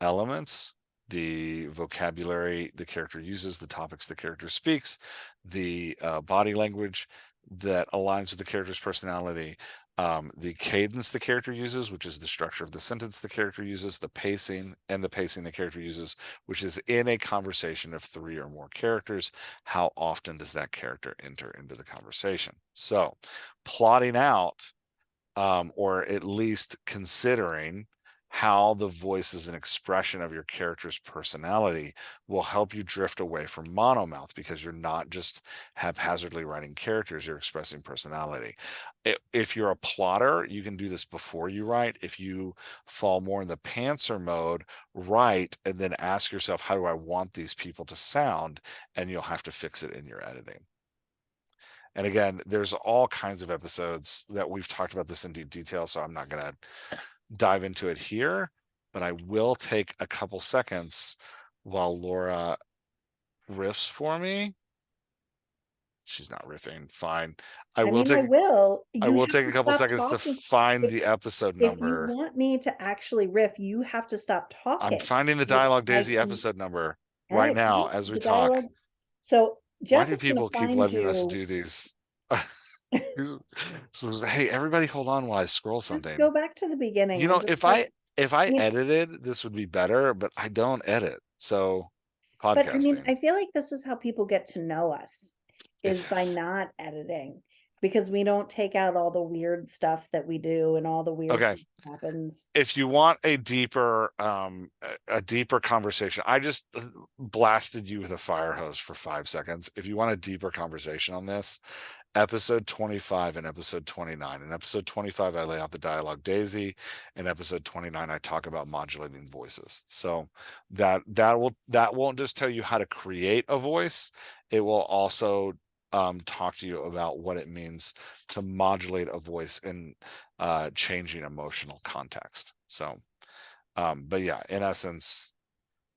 Speaker 1: elements: the vocabulary the character uses, the topics the character speaks, the body language that aligns with the character's personality, the cadence the character uses, which is the structure of the sentence the character uses, the pacing the character uses, which is in a conversation of 3 or more characters. How often does that character enter into the conversation? So plotting out, or at least considering how the voice is an expression of your character's personality will help you drift away from monomouth, because you're not just haphazardly writing characters, you're expressing personality. If you're a plotter, you can do this before you write. If you fall more in the pantser mode, write and then ask yourself, how do I want these people to sound? And you'll have to fix it in your editing. And again, there's all kinds of episodes that we've talked about this in deep detail, so I'm not going to dive into it here, but I will take a couple seconds while Laura riffs for me. She's not riffing. Fine. I
Speaker 2: I
Speaker 1: will
Speaker 2: mean,
Speaker 1: take
Speaker 2: you have
Speaker 1: a
Speaker 2: to
Speaker 1: couple
Speaker 2: stop
Speaker 1: seconds to
Speaker 2: talking.
Speaker 1: find
Speaker 2: If
Speaker 1: the episode
Speaker 2: if you
Speaker 1: number.
Speaker 2: want me to actually riff, you have to stop
Speaker 1: I'm
Speaker 2: talking
Speaker 1: finding the
Speaker 2: so that
Speaker 1: Dialogue
Speaker 2: I
Speaker 1: Daisy
Speaker 2: can.
Speaker 1: episode number
Speaker 2: All
Speaker 1: right
Speaker 2: right,
Speaker 1: now
Speaker 2: fine.
Speaker 1: as we
Speaker 2: The
Speaker 1: talk.
Speaker 2: dialogue. So
Speaker 1: Why
Speaker 2: Jeff
Speaker 1: do
Speaker 2: is going to
Speaker 1: people keep
Speaker 2: find
Speaker 1: letting us
Speaker 2: you.
Speaker 1: do these? So, hey, everybody hold on while I scroll
Speaker 2: Just
Speaker 1: something.
Speaker 2: go back to the beginning
Speaker 1: You
Speaker 2: and
Speaker 1: know,
Speaker 2: just
Speaker 1: if
Speaker 2: like,
Speaker 1: I
Speaker 2: I mean,
Speaker 1: edited, this would be better, but I don't edit. So
Speaker 2: but I mean,
Speaker 1: podcasting,
Speaker 2: I feel like this is how people get to know us,
Speaker 1: it
Speaker 2: is by
Speaker 1: is.
Speaker 2: not editing, because we don't take out all the weird stuff that we do and all the weird
Speaker 1: Okay.
Speaker 2: stuff that happens.
Speaker 1: If you want a deeper deeper conversation, I just blasted you with a fire hose for 5 seconds. If you want a deeper conversation on this, episode 25 and episode 29. In episode 25, I lay out the dialogue Daisy. In episode 29, I talk about modulating voices. So that won't just tell you how to create a voice, it will also talk to you about what it means to modulate a voice in changing emotional context. So but yeah, in essence,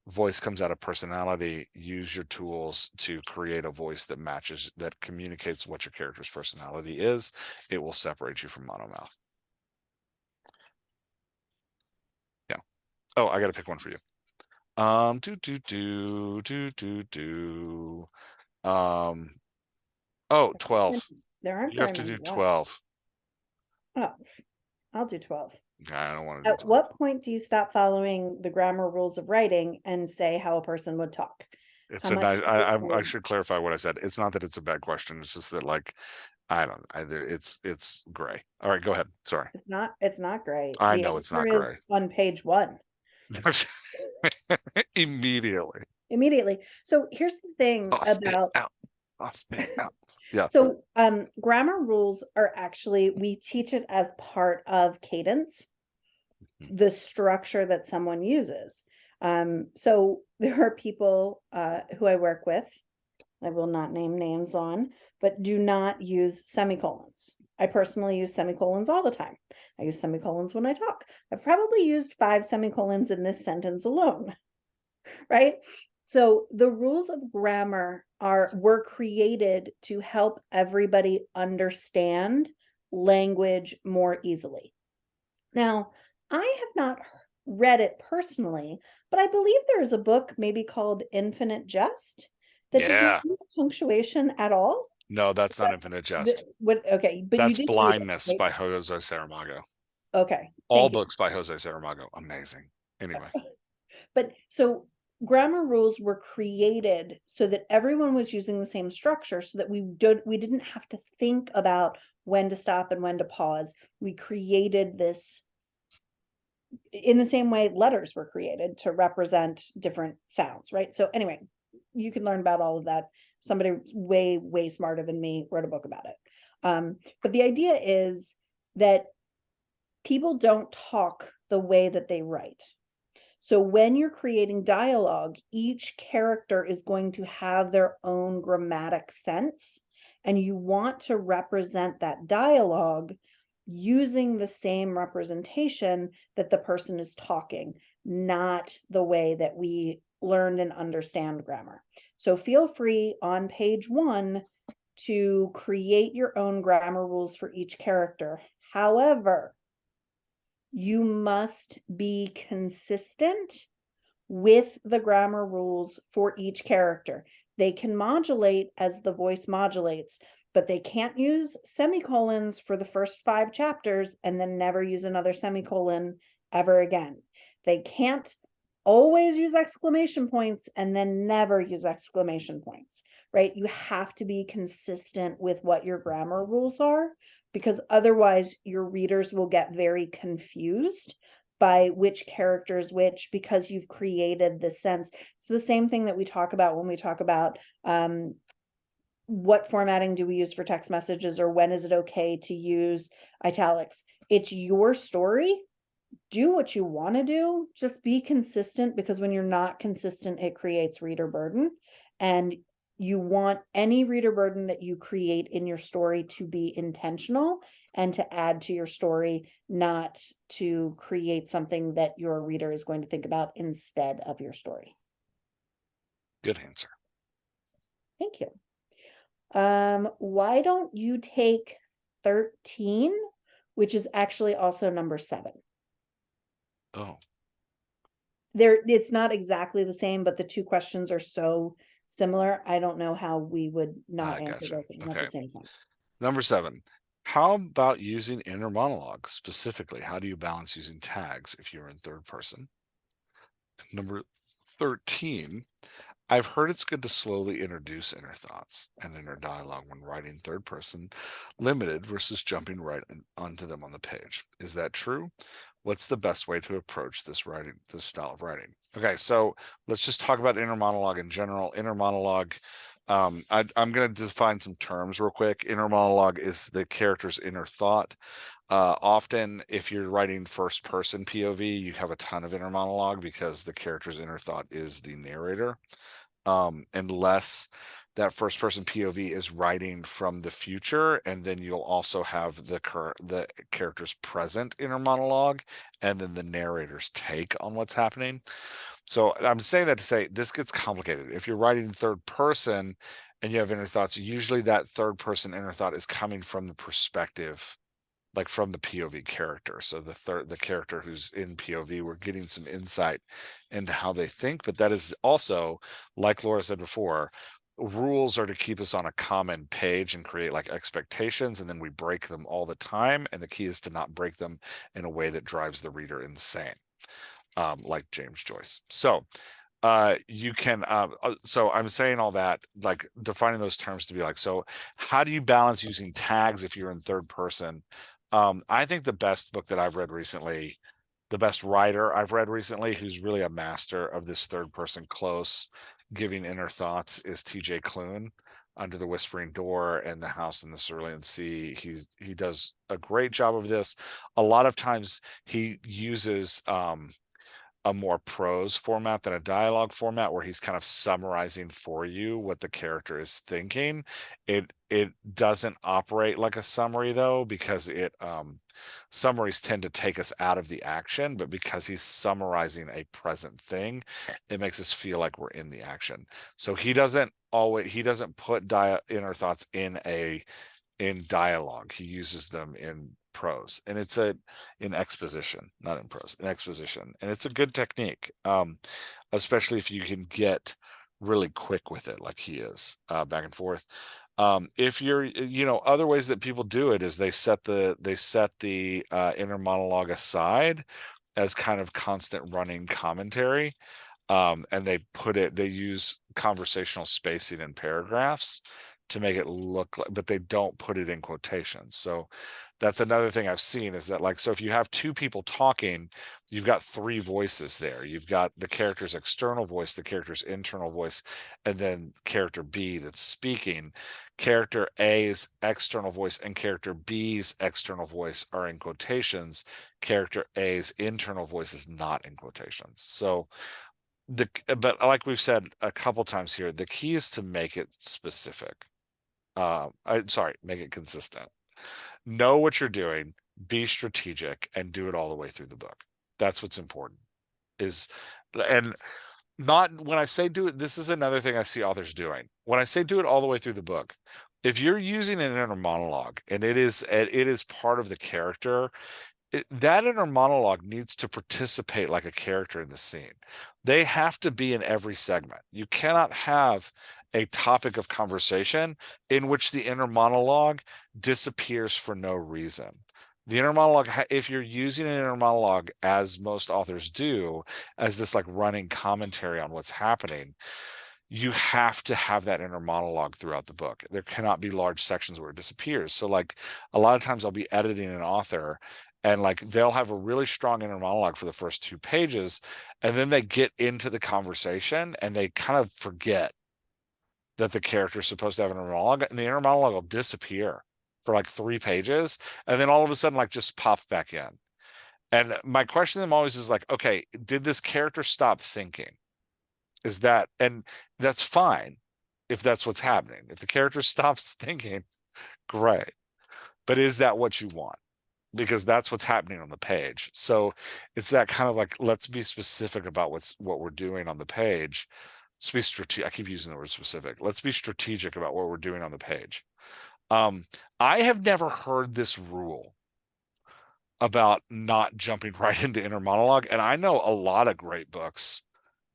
Speaker 1: voice comes out of personality. Use your tools to create a voice that matches, that communicates what your character's personality is. It will separate you from monomouth. Yeah. Oh, I got to pick one for you. Um oh,
Speaker 2: There aren't
Speaker 1: 12.
Speaker 2: many, there aren't
Speaker 1: You have
Speaker 2: very
Speaker 1: to
Speaker 2: many
Speaker 1: do
Speaker 2: left.
Speaker 1: 12.
Speaker 2: Oh, I'll do 12.
Speaker 1: I don't want to do
Speaker 2: At
Speaker 1: 12.
Speaker 2: what point do you stop following the grammar rules of writing and say how a person would talk? How
Speaker 1: It's a
Speaker 2: much
Speaker 1: nice.
Speaker 2: do you
Speaker 1: I
Speaker 2: say?
Speaker 1: should clarify what I said. It's not that it's a bad question. It's just that, like, I don't. It's gray. All right, go ahead. Sorry.
Speaker 2: It's not great.
Speaker 1: I
Speaker 2: The
Speaker 1: know it's
Speaker 2: answer
Speaker 1: not
Speaker 2: is
Speaker 1: gray.
Speaker 2: on page 1.
Speaker 1: Immediately.
Speaker 2: Immediately. So here's the thing
Speaker 1: Toss it
Speaker 2: about.
Speaker 1: out. Toss it out. Yeah.
Speaker 2: So grammar rules are actually, we teach it as part of cadence, the structure that someone uses. So there are people who I work with, I will not name names on, but do not use semicolons. I personally use semicolons all the time. I use semicolons when I talk. I've probably used 5 semicolons in this sentence alone, right? So the rules of grammar were created to help everybody understand language more easily. Now, I have not read it personally, but I believe there is a book maybe called Infinite Jest that does not
Speaker 1: Yeah.
Speaker 2: use punctuation at all.
Speaker 1: No, that's not Infinite Jest.
Speaker 2: What? Okay, but you
Speaker 1: That's
Speaker 2: did read it,
Speaker 1: Blindness
Speaker 2: right?
Speaker 1: by Jose Saramago.
Speaker 2: Okay,
Speaker 1: All
Speaker 2: thank you.
Speaker 1: books by Jose Saramago. Amazing. Anyway.
Speaker 2: But so grammar rules were created so that everyone was using the same structure, so that we didn't have to think about when to stop and when to pause. We created this in the same way letters were created to represent different sounds, right? So anyway, you can learn about all of that. Somebody way smarter than me wrote a book about it. But the idea is that people don't talk the way that they write. So when you're creating dialogue, each character is going to have their own grammatic sense, and you want to represent that dialogue using the same representation that the person is talking, not the way that we learned and understand grammar. So feel free on page 1 to create your own grammar rules for each character. However, you must be consistent with the grammar rules for each character. They can modulate as the voice modulates, but they can't use semicolons for the first 5 chapters and then never use another semicolon ever again. They can't always use exclamation points and then never use exclamation points, right? You have to be consistent with what your grammar rules are, because otherwise your readers will get very confused by which character is which, because you've created the sense. It's the same thing that we talk about when we talk about what formatting do we use for text messages, or when is it okay to use italics. It's your story. Do what you want to do, just be consistent, because when you're not consistent, it creates reader burden. And you want any reader burden that you create in your story to be intentional and to add to your story, not to create something that your reader is going to think about instead of your story.
Speaker 1: Good answer.
Speaker 2: Thank you. Why don't you take 13, which is actually also number 7?
Speaker 1: Oh,
Speaker 2: It's not exactly the same, but the 2 questions are so similar. I don't know how we would not
Speaker 1: I
Speaker 2: answer
Speaker 1: gotcha.
Speaker 2: those at
Speaker 1: Okay.
Speaker 2: the same time.
Speaker 1: Number 7. How about using inner monologue? Specifically, how do you balance using tags if you're in third person? Number 13. I've heard it's good to slowly introduce inner thoughts and inner dialogue when writing third person limited versus jumping right onto them on the page. Is that true? What's the best way to approach this style of writing? Okay, so let's just talk about inner monologue in general. Inner monologue, I'm going to define some terms real quick. Inner monologue is the character's inner thought. Often, if you're writing first person POV, you have a ton of inner monologue because the character's inner thought is the narrator. Unless that first person POV is writing from the future, and then you'll also have the character's present inner monologue and then the narrator's take on what's happening. So I'm saying that to say this gets complicated. If you're writing third person and you have inner thoughts, usually that third person inner thought is coming from the perspective, like from the POV character. So the character who's in POV, we're getting some insight into how they think, but that is also, like Laura said before, rules are to keep us on a common page and create like expectations, and then we break them all the time, and the key is to not break them in a way that drives the reader insane, like James Joyce. So you can so I'm saying all that, like defining those terms to be like, so how do you balance using tags if you're in third person? I think the best book that I've read recently, the best writer I've read recently who's really a master of this third person close giving inner thoughts is TJ Klune. Under the Whispering Door and The House in the Cerulean Sea, he does a great job of this. A lot of times he uses a more prose format than a dialogue format, where he's kind of summarizing for you what the character is thinking. It doesn't operate like a summary though, because it summaries tend to take us out of the action, but because he's summarizing a present thing, it makes us feel like we're in the action. So he doesn't put inner thoughts in dialogue. He uses them in prose, and it's in exposition, not in prose, in exposition, and it's a good technique, especially if you can get really quick with it like he is, back and forth. If you're, other ways that people do it is they set the inner monologue aside as kind of constant running commentary, and they use conversational spacing in paragraphs to make it look like, but they don't put it in quotations. So that's another thing I've seen, is that, like, so if you have 2 people talking, you've got 3 voices there. You've got the character's external voice, the character's internal voice, and then character B that's speaking. Character A's external voice and character B's external voice are in quotations. Character A's internal voice is not in quotations. So but like we've said a couple times here, the key is to make it specific. Make it consistent. Know what you're doing, be strategic, and do it all the way through the book. That's what's important. Is and Not when I say do it, this is another thing I see authors doing. When I say do it all the way through the book, if you're using an inner monologue and it is part of the character, that inner monologue needs to participate like a character in the scene. They have to be in every segment. You cannot have a topic of conversation in which the inner monologue disappears for no reason. The inner monologue, if you're using an inner monologue, as most authors do, as this like running commentary on what's happening, you have to have that inner monologue throughout the book. There cannot be large sections where it disappears. So like a lot of times I'll be editing an author and like they'll have a really strong inner monologue for the first 2 pages, and then they get into the conversation and they kind of forget that the character is supposed to have an inner monologue, and the inner monologue will disappear for like 3 pages, and then all of a sudden like just pop back in. And my question to them always is like, okay, did this character stop thinking? Is that, and that's fine if that's what's happening. If the character stops thinking, great. But is that what you want? Because that's what's happening on the page. So it's that kind of like, let's be specific about what we're doing on the page. Let's be strategic. I keep using the word specific. Let's be strategic about what we're doing on the page. Um, I have never heard this rule about not jumping right into inner monologue, and I know a lot of great books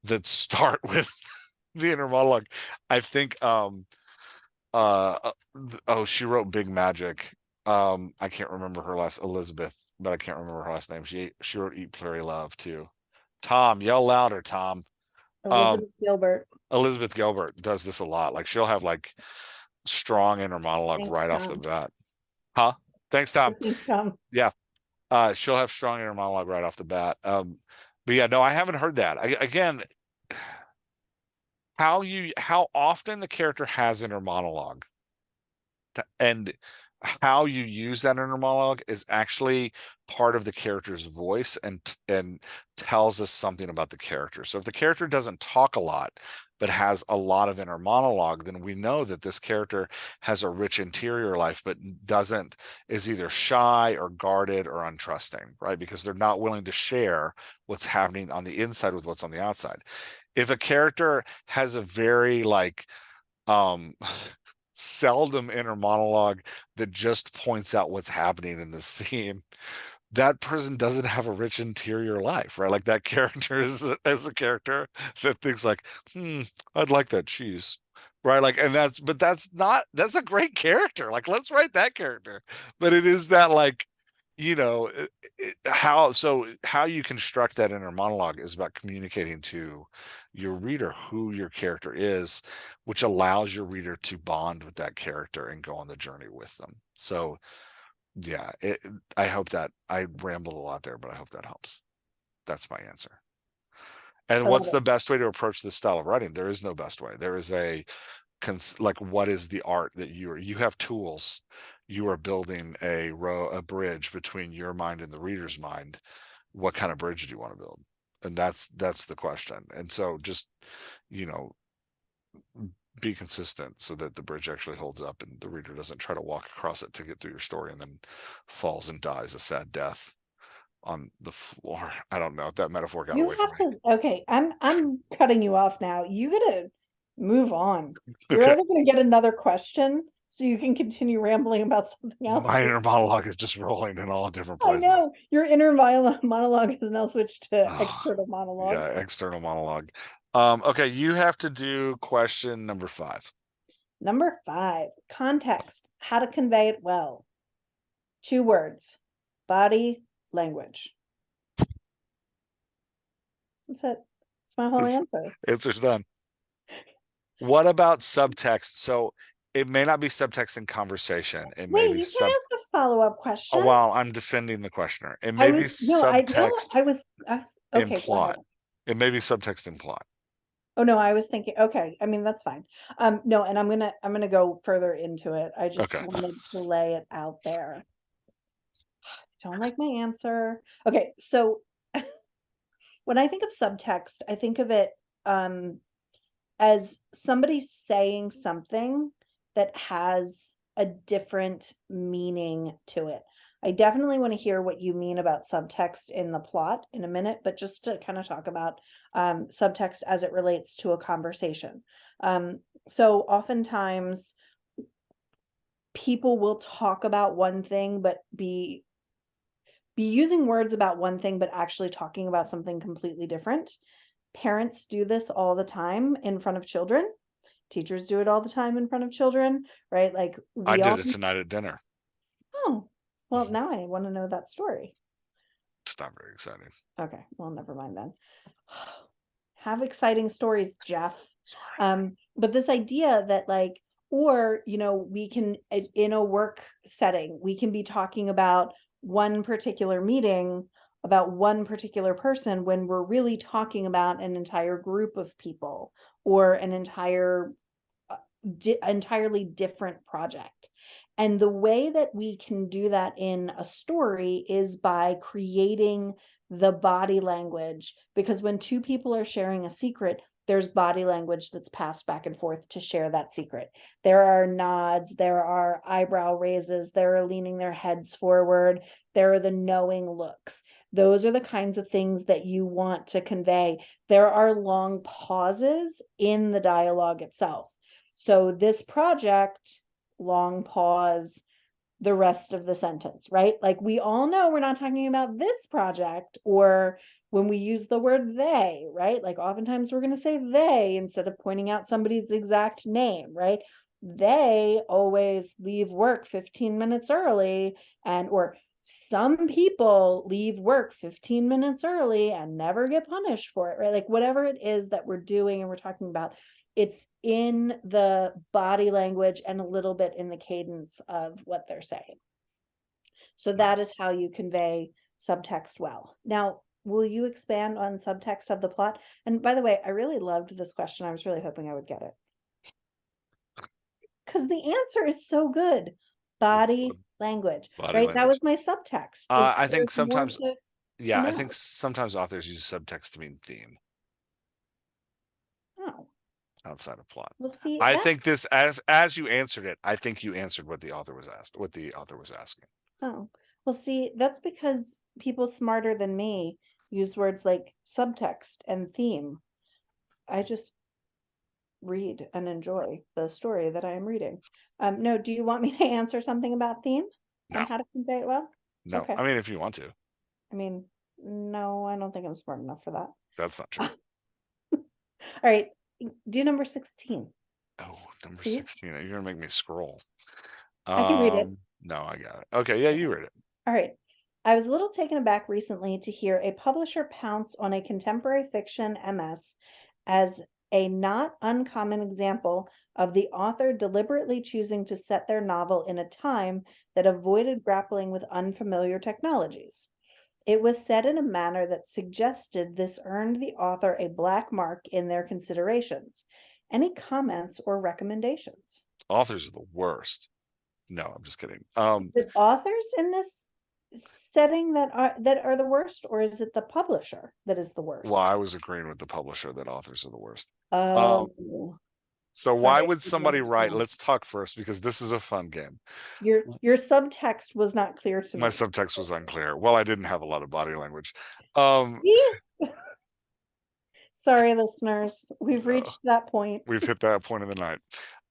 Speaker 1: that start with the inner monologue. I think uh oh, she wrote Big Magic. I can't remember her last, Elizabeth, but I can't remember her last name. She wrote Eat Pray Love too. Tom, yell louder, Tom. Um
Speaker 2: Elizabeth Gilbert.
Speaker 1: Elizabeth Gilbert does this a lot. Like she'll have like strong inner monologue
Speaker 2: Thanks,
Speaker 1: right off the
Speaker 2: Tom.
Speaker 1: bat. Huh? Thanks, Tom.
Speaker 2: Thanks, Tom.
Speaker 1: Yeah. She'll have strong inner monologue right off the bat. But yeah, no, I haven't heard that. Again, how often the character has inner monologue and how you use that inner monologue is actually part of the character's voice and tells us something about the character. So if the character doesn't talk a lot but has a lot of inner monologue, then we know that this character has a rich interior life but doesn't is either shy or guarded or untrusting, right? Because they're not willing to share what's happening on the inside with what's on the outside. If a character has a very like um seldom inner monologue that just points out what's happening in the scene, that person doesn't have a rich interior life, right? Like that character is as a character that thinks like, I'd like that cheese. Right. Like, and that's a great character. Like, let's write that character. But it is that like, how you construct that inner monologue is about communicating to your reader who your character is, which allows your reader to bond with that character and go on the journey with them. So yeah, I hope that I rambled a lot there, but I hope that helps. That's my answer. And
Speaker 2: I love
Speaker 1: what's
Speaker 2: it.
Speaker 1: the best way to approach this style of writing? There is no best way. There is like, what is the art that you have tools. You are building a bridge between your mind and the reader's mind. What kind of bridge do you want to build? And that's the question. And so just, you know, be consistent so that the bridge actually holds up and the reader doesn't try to walk across it to get through your story and then falls and dies a sad death on the floor. I don't know. That metaphor got
Speaker 2: You
Speaker 1: away from
Speaker 2: have
Speaker 1: me.
Speaker 2: to, okay, I'm cutting you off now. You gotta move on. You're
Speaker 1: Okay.
Speaker 2: either gonna get another question so you can continue rambling about something else.
Speaker 1: My inner monologue is just rolling in all different
Speaker 2: I
Speaker 1: places.
Speaker 2: know your inner monologue has now switched to
Speaker 1: Oh,
Speaker 2: external monologue.
Speaker 1: yeah, external monologue. Okay, you have to do question number 5.
Speaker 2: Number 5, context, how to convey it well. 2 words, body language. That's it. That's my whole
Speaker 1: This
Speaker 2: answer.
Speaker 1: answer's done. What about subtext? So it may not be subtext in conversation. It may
Speaker 2: Wait,
Speaker 1: be
Speaker 2: you can ask a follow-up
Speaker 1: oh,
Speaker 2: question.
Speaker 1: while I'm defending the questioner. It
Speaker 2: I
Speaker 1: may be
Speaker 2: was no, I no,
Speaker 1: subtext
Speaker 2: I was
Speaker 1: in
Speaker 2: okay, go ahead.
Speaker 1: plot. It may be subtext in plot.
Speaker 2: Oh no, I was thinking, okay, I mean that's fine. No, and I'm gonna go further into it. I just
Speaker 1: Okay.
Speaker 2: wanted to lay it out there. Don't like my answer. Okay, so when I think of subtext, I think of it as somebody saying something that has a different meaning to it. I definitely want to hear what you mean about subtext in the plot in a minute, but just to kind of talk about subtext as it relates to a conversation. So oftentimes people will talk about one thing, but be using words about one thing, but actually talking about something completely different. Parents do this all the time in front of children. Teachers do it all the time in front of children, right? Like
Speaker 1: I
Speaker 2: we
Speaker 1: did
Speaker 2: all,
Speaker 1: it tonight at dinner.
Speaker 2: oh, well, now I want to know that story.
Speaker 1: It's not very exciting.
Speaker 2: Okay, well, never mind then. Have exciting stories, Jeff.
Speaker 1: Sorry.
Speaker 2: But this idea that like, or we can in a work setting, we can be talking about one particular meeting, about one particular person when we're really talking about an entire group of people or an entirely different project. And the way that we can do that in a story is by creating the body language, because when two people are sharing a secret, there's body language that's passed back and forth to share that secret. There are nods, there are eyebrow raises, there are leaning their heads forward, there are the knowing looks. Those are the kinds of things that you want to convey. There are long pauses in the dialogue itself. So this project, long pause, the rest of the sentence, right? Like we all know we're not talking about this project, or when we use the word they, right? Like oftentimes we're going to say they instead of pointing out somebody's exact name, right? They always leave work 15 minutes early, or some people leave work 15 minutes early and never get punished for it, right? Like whatever it is that we're doing and we're talking about, it's in the body language and a little bit in the cadence of what they're saying. So that is
Speaker 1: Nice.
Speaker 2: how you convey subtext well. Now, will you expand on subtext of the plot? And by the way, I really loved this question. I was really hoping I would get it because the answer is so good.
Speaker 1: It's
Speaker 2: Body
Speaker 1: good.
Speaker 2: language,
Speaker 1: Body
Speaker 2: right? That
Speaker 1: language.
Speaker 2: was my subtext. Is
Speaker 1: I
Speaker 2: there's
Speaker 1: think
Speaker 2: more
Speaker 1: sometimes,
Speaker 2: to
Speaker 1: yeah, I think
Speaker 2: know.
Speaker 1: sometimes authors use subtext to mean theme
Speaker 2: Oh,
Speaker 1: outside of plot.
Speaker 2: well, see
Speaker 1: I
Speaker 2: that.
Speaker 1: think this, as you answered it, I think you answered what the author was asked, what the author was asking.
Speaker 2: Oh, well, see, that's because people smarter than me use words like subtext and theme. I just read and enjoy the story that I am reading. No, do you want me to answer something about theme
Speaker 1: No,
Speaker 2: and how to convey it well?
Speaker 1: no.
Speaker 2: Okay.
Speaker 1: I mean, if you want to,
Speaker 2: I mean, no, I don't think I'm smart enough for that.
Speaker 1: that's not true.
Speaker 2: All right, do number 16,
Speaker 1: Oh, number
Speaker 2: please.
Speaker 1: 16. You're gonna make me scroll.
Speaker 2: I can read it.
Speaker 1: No, I got it. Okay, yeah,
Speaker 2: Okay.
Speaker 1: you read it.
Speaker 2: All right. I was a little taken aback recently to hear a publisher pounce on a contemporary fiction MS as a not uncommon example of the author deliberately choosing to set their novel in a time that avoided grappling with unfamiliar technologies. It was said in a manner that suggested this earned the author a black mark in their considerations. Any comments or recommendations?
Speaker 1: Authors are the worst. No, I'm just kidding.
Speaker 2: The authors in this setting that are the worst, or is it the publisher that is the
Speaker 1: Well,
Speaker 2: worst?
Speaker 1: I was agreeing with the publisher that authors are the worst. Um,
Speaker 2: Oh,
Speaker 1: so why
Speaker 2: sorry, I
Speaker 1: would
Speaker 2: didn't
Speaker 1: somebody write?
Speaker 2: understand.
Speaker 1: Let's talk first because this is a fun game.
Speaker 2: Your subtext was not clear to
Speaker 1: My
Speaker 2: me.
Speaker 1: subtext was unclear. Well, I didn't have a lot of body language. Um,
Speaker 2: See? Sorry, listeners. We've
Speaker 1: uh,
Speaker 2: reached that point.
Speaker 1: we've hit that point of the night.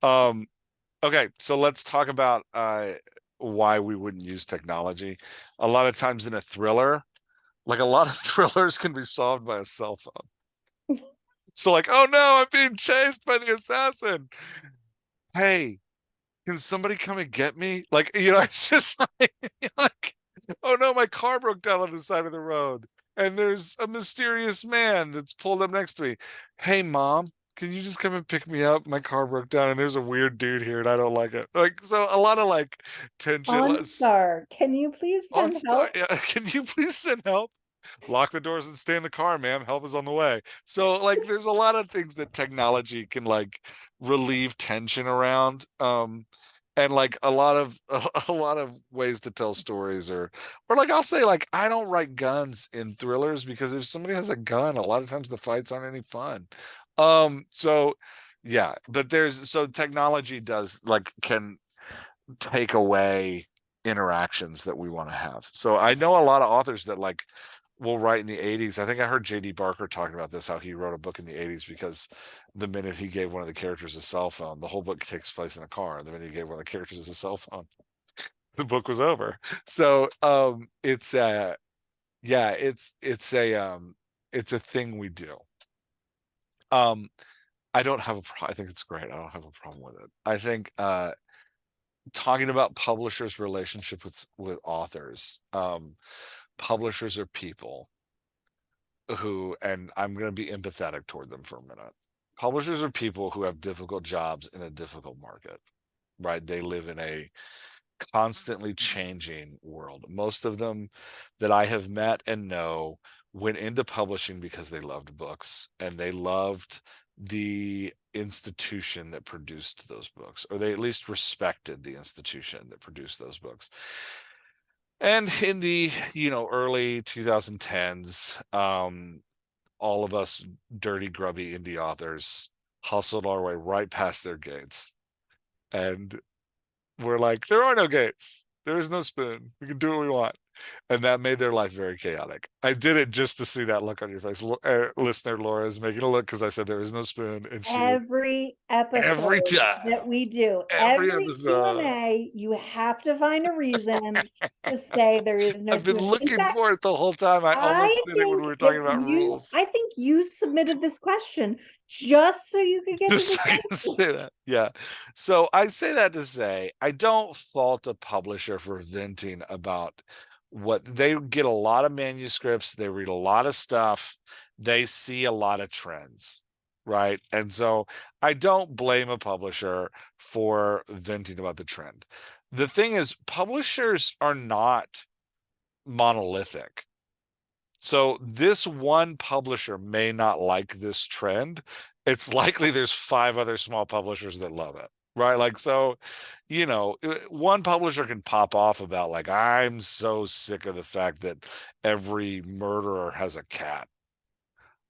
Speaker 1: Um, okay, so let's talk about why we wouldn't use technology. A lot of times in a thriller, like a lot of thrillers can be solved by a cell phone. So like, oh no, I'm being chased by the assassin. Hey, can somebody come and get me? Like, it's just like, oh no, my car broke down on the side of the road. And there's a mysterious man that's pulled up next to me. Hey, mom, can you just come and pick me up? My car broke down and there's a weird dude here and I don't like it. Like, so a lot of like tension.
Speaker 2: OnStar, can you please
Speaker 1: On
Speaker 2: send
Speaker 1: star,
Speaker 2: help?
Speaker 1: yeah, can you please send help? Lock the doors and stay in the car, ma'am. Help is on the way. So like there's a lot of things that technology can like relieve tension around. And like a lot of a lot of ways to tell stories or like I'll say like I don't write guns in thrillers because if somebody has a gun, a lot of times the fights aren't any fun. So yeah, but there's so technology does like can take away interactions that we want to have. So I know a lot of authors that like will write in the 80s. I think I heard JD Barker talking about this, how he wrote a book in the 80s because the minute he gave one of the characters a cell phone, the whole book takes place in a car. The minute he gave one of the characters a cell phone, the book was over. So it's yeah, it's a thing we do. Um I don't have a I think it's great. I don't have a problem with it. I think talking about publishers' relationship with authors. Publishers are people who, and I'm going to be empathetic toward them for a minute. Publishers are people who have difficult jobs in a difficult market, right? They live in a constantly changing world. Most of them that I have met and know went into publishing because they loved books and they loved the institution that produced those books, or they at least respected the institution that produced those books. And in the, early 2010s, all of us dirty, grubby indie authors hustled our way right past their gates. And we're like, there are no gates. There is no spoon. We can do what we want. And that made their life very chaotic. I did it just to see that look on your face. Listener Laura is making a look because I said there is no spoon. And she,
Speaker 2: Every
Speaker 1: every
Speaker 2: episode
Speaker 1: time,
Speaker 2: that we do,
Speaker 1: every
Speaker 2: every
Speaker 1: episode,
Speaker 2: Q&A, you have to find a reason to say there is no
Speaker 1: I've been
Speaker 2: spoon. In
Speaker 1: looking
Speaker 2: fact,
Speaker 1: for it the whole time. I almost
Speaker 2: I
Speaker 1: did it when
Speaker 2: think
Speaker 1: we were
Speaker 2: that
Speaker 1: talking about rules.
Speaker 2: I think you submitted this question just so you could get to
Speaker 1: Just
Speaker 2: this
Speaker 1: so I can
Speaker 2: question.
Speaker 1: say that. Yeah. So I say that to say I don't fault a publisher for venting about what they get. A lot of manuscripts, they read a lot of stuff, they see a lot of trends, right? And so I don't blame a publisher for venting about the trend. The thing is, publishers are not monolithic. So this one publisher may not like this trend. It's likely there's five other small publishers that love it, right? Like, so, one publisher can pop off about like, I'm so sick of the fact that every murderer has a cat,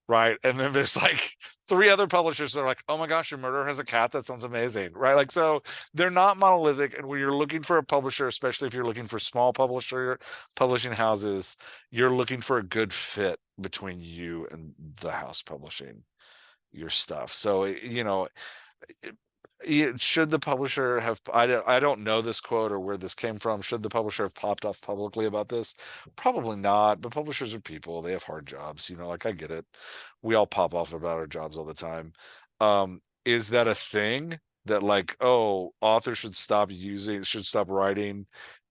Speaker 1: right? And then there's like three other publishers that are like, oh my gosh, your murderer has a cat. That sounds amazing, right? Like, so they're not monolithic. And when you're looking for a publisher, especially if you're looking for small publishing houses, you're looking for a good fit between you and the house publishing your stuff. So, should the publisher have, I don't know this quote or where this came from, should the publisher have popped off publicly about this? Probably not, but publishers are people, they have hard jobs, like I get it, we all pop off about our jobs all the time. Is that a thing that like, oh, authors should stop writing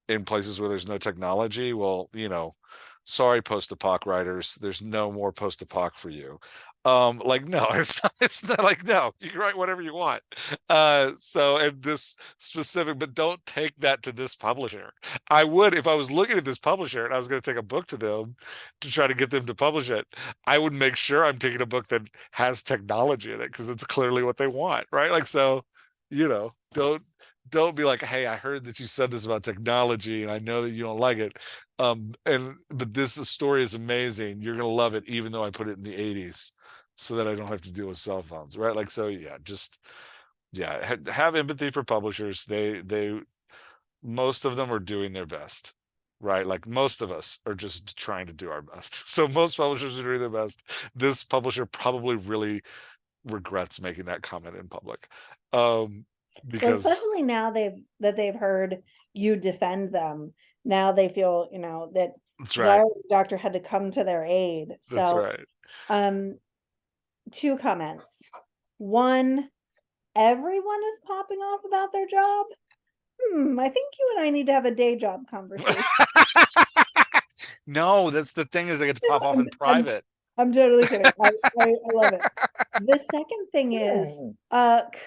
Speaker 1: in places where there's no technology? Well, sorry, post-apoc writers, there's no more post-apoc for you. Like, no, it's not like, no, you can write whatever you want. So, and this specific, but don't take that to this publisher. I would, if I was looking at this publisher and I was going to take a book to them to try to get them to publish it, I would make sure I'm taking a book that has technology in it because it's clearly what they want, right? Like, so, don't be like, hey, I heard that you said this about technology and I know that you don't like it. But this story is amazing. You're gonna love it, even though I put it in the 80s, so that I don't have to deal with cell phones, right? Like, so yeah, just have empathy for publishers. They most of them are doing their best, right? Like most of us are just trying to do our best. So most publishers are doing their best. This publisher probably really regrets making that comment in public.
Speaker 2: Well,
Speaker 1: Because
Speaker 2: especially now they've heard you defend them. Now they feel, that
Speaker 1: that's right.
Speaker 2: the doctor had to come to their aid.
Speaker 1: That's
Speaker 2: So,
Speaker 1: right.
Speaker 2: um, two comments. One, everyone is popping off about their job. I think you and I need to have a day job conversation.
Speaker 1: No, that's the thing, is I get to pop off
Speaker 2: I'm,
Speaker 1: in
Speaker 2: I'm,
Speaker 1: private.
Speaker 2: I'm totally kidding. I love it. The second thing is,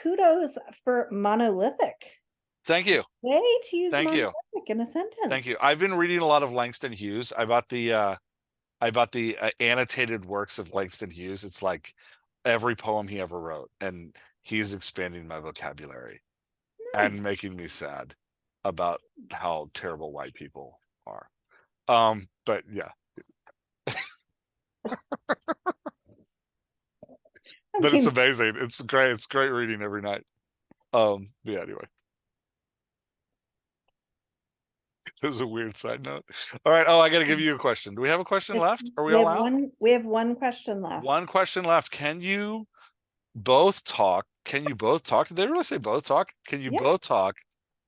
Speaker 2: kudos for monolithic.
Speaker 1: Thank you.
Speaker 2: Way to use
Speaker 1: Thank you.
Speaker 2: monolithic in a
Speaker 1: Thank
Speaker 2: sentence.
Speaker 1: you. I've been reading a lot of Langston Hughes. I bought the annotated works of Langston Hughes. It's like every poem he ever wrote, and he's expanding my vocabulary and
Speaker 2: Nice.
Speaker 1: making me sad about how terrible white people are. But yeah,
Speaker 2: I
Speaker 1: but it's
Speaker 2: mean,
Speaker 1: amazing. It's great. It's great reading every night. But yeah, anyway. This is a weird side note. All right. Oh, I got to give you a question. Do we have a question
Speaker 2: Just,
Speaker 1: left? Are we all out?
Speaker 2: we have one question
Speaker 1: One
Speaker 2: left,
Speaker 1: question left. Can you both talk? Can you both talk? Did they really say both talk? Can you
Speaker 2: yeah,
Speaker 1: both talk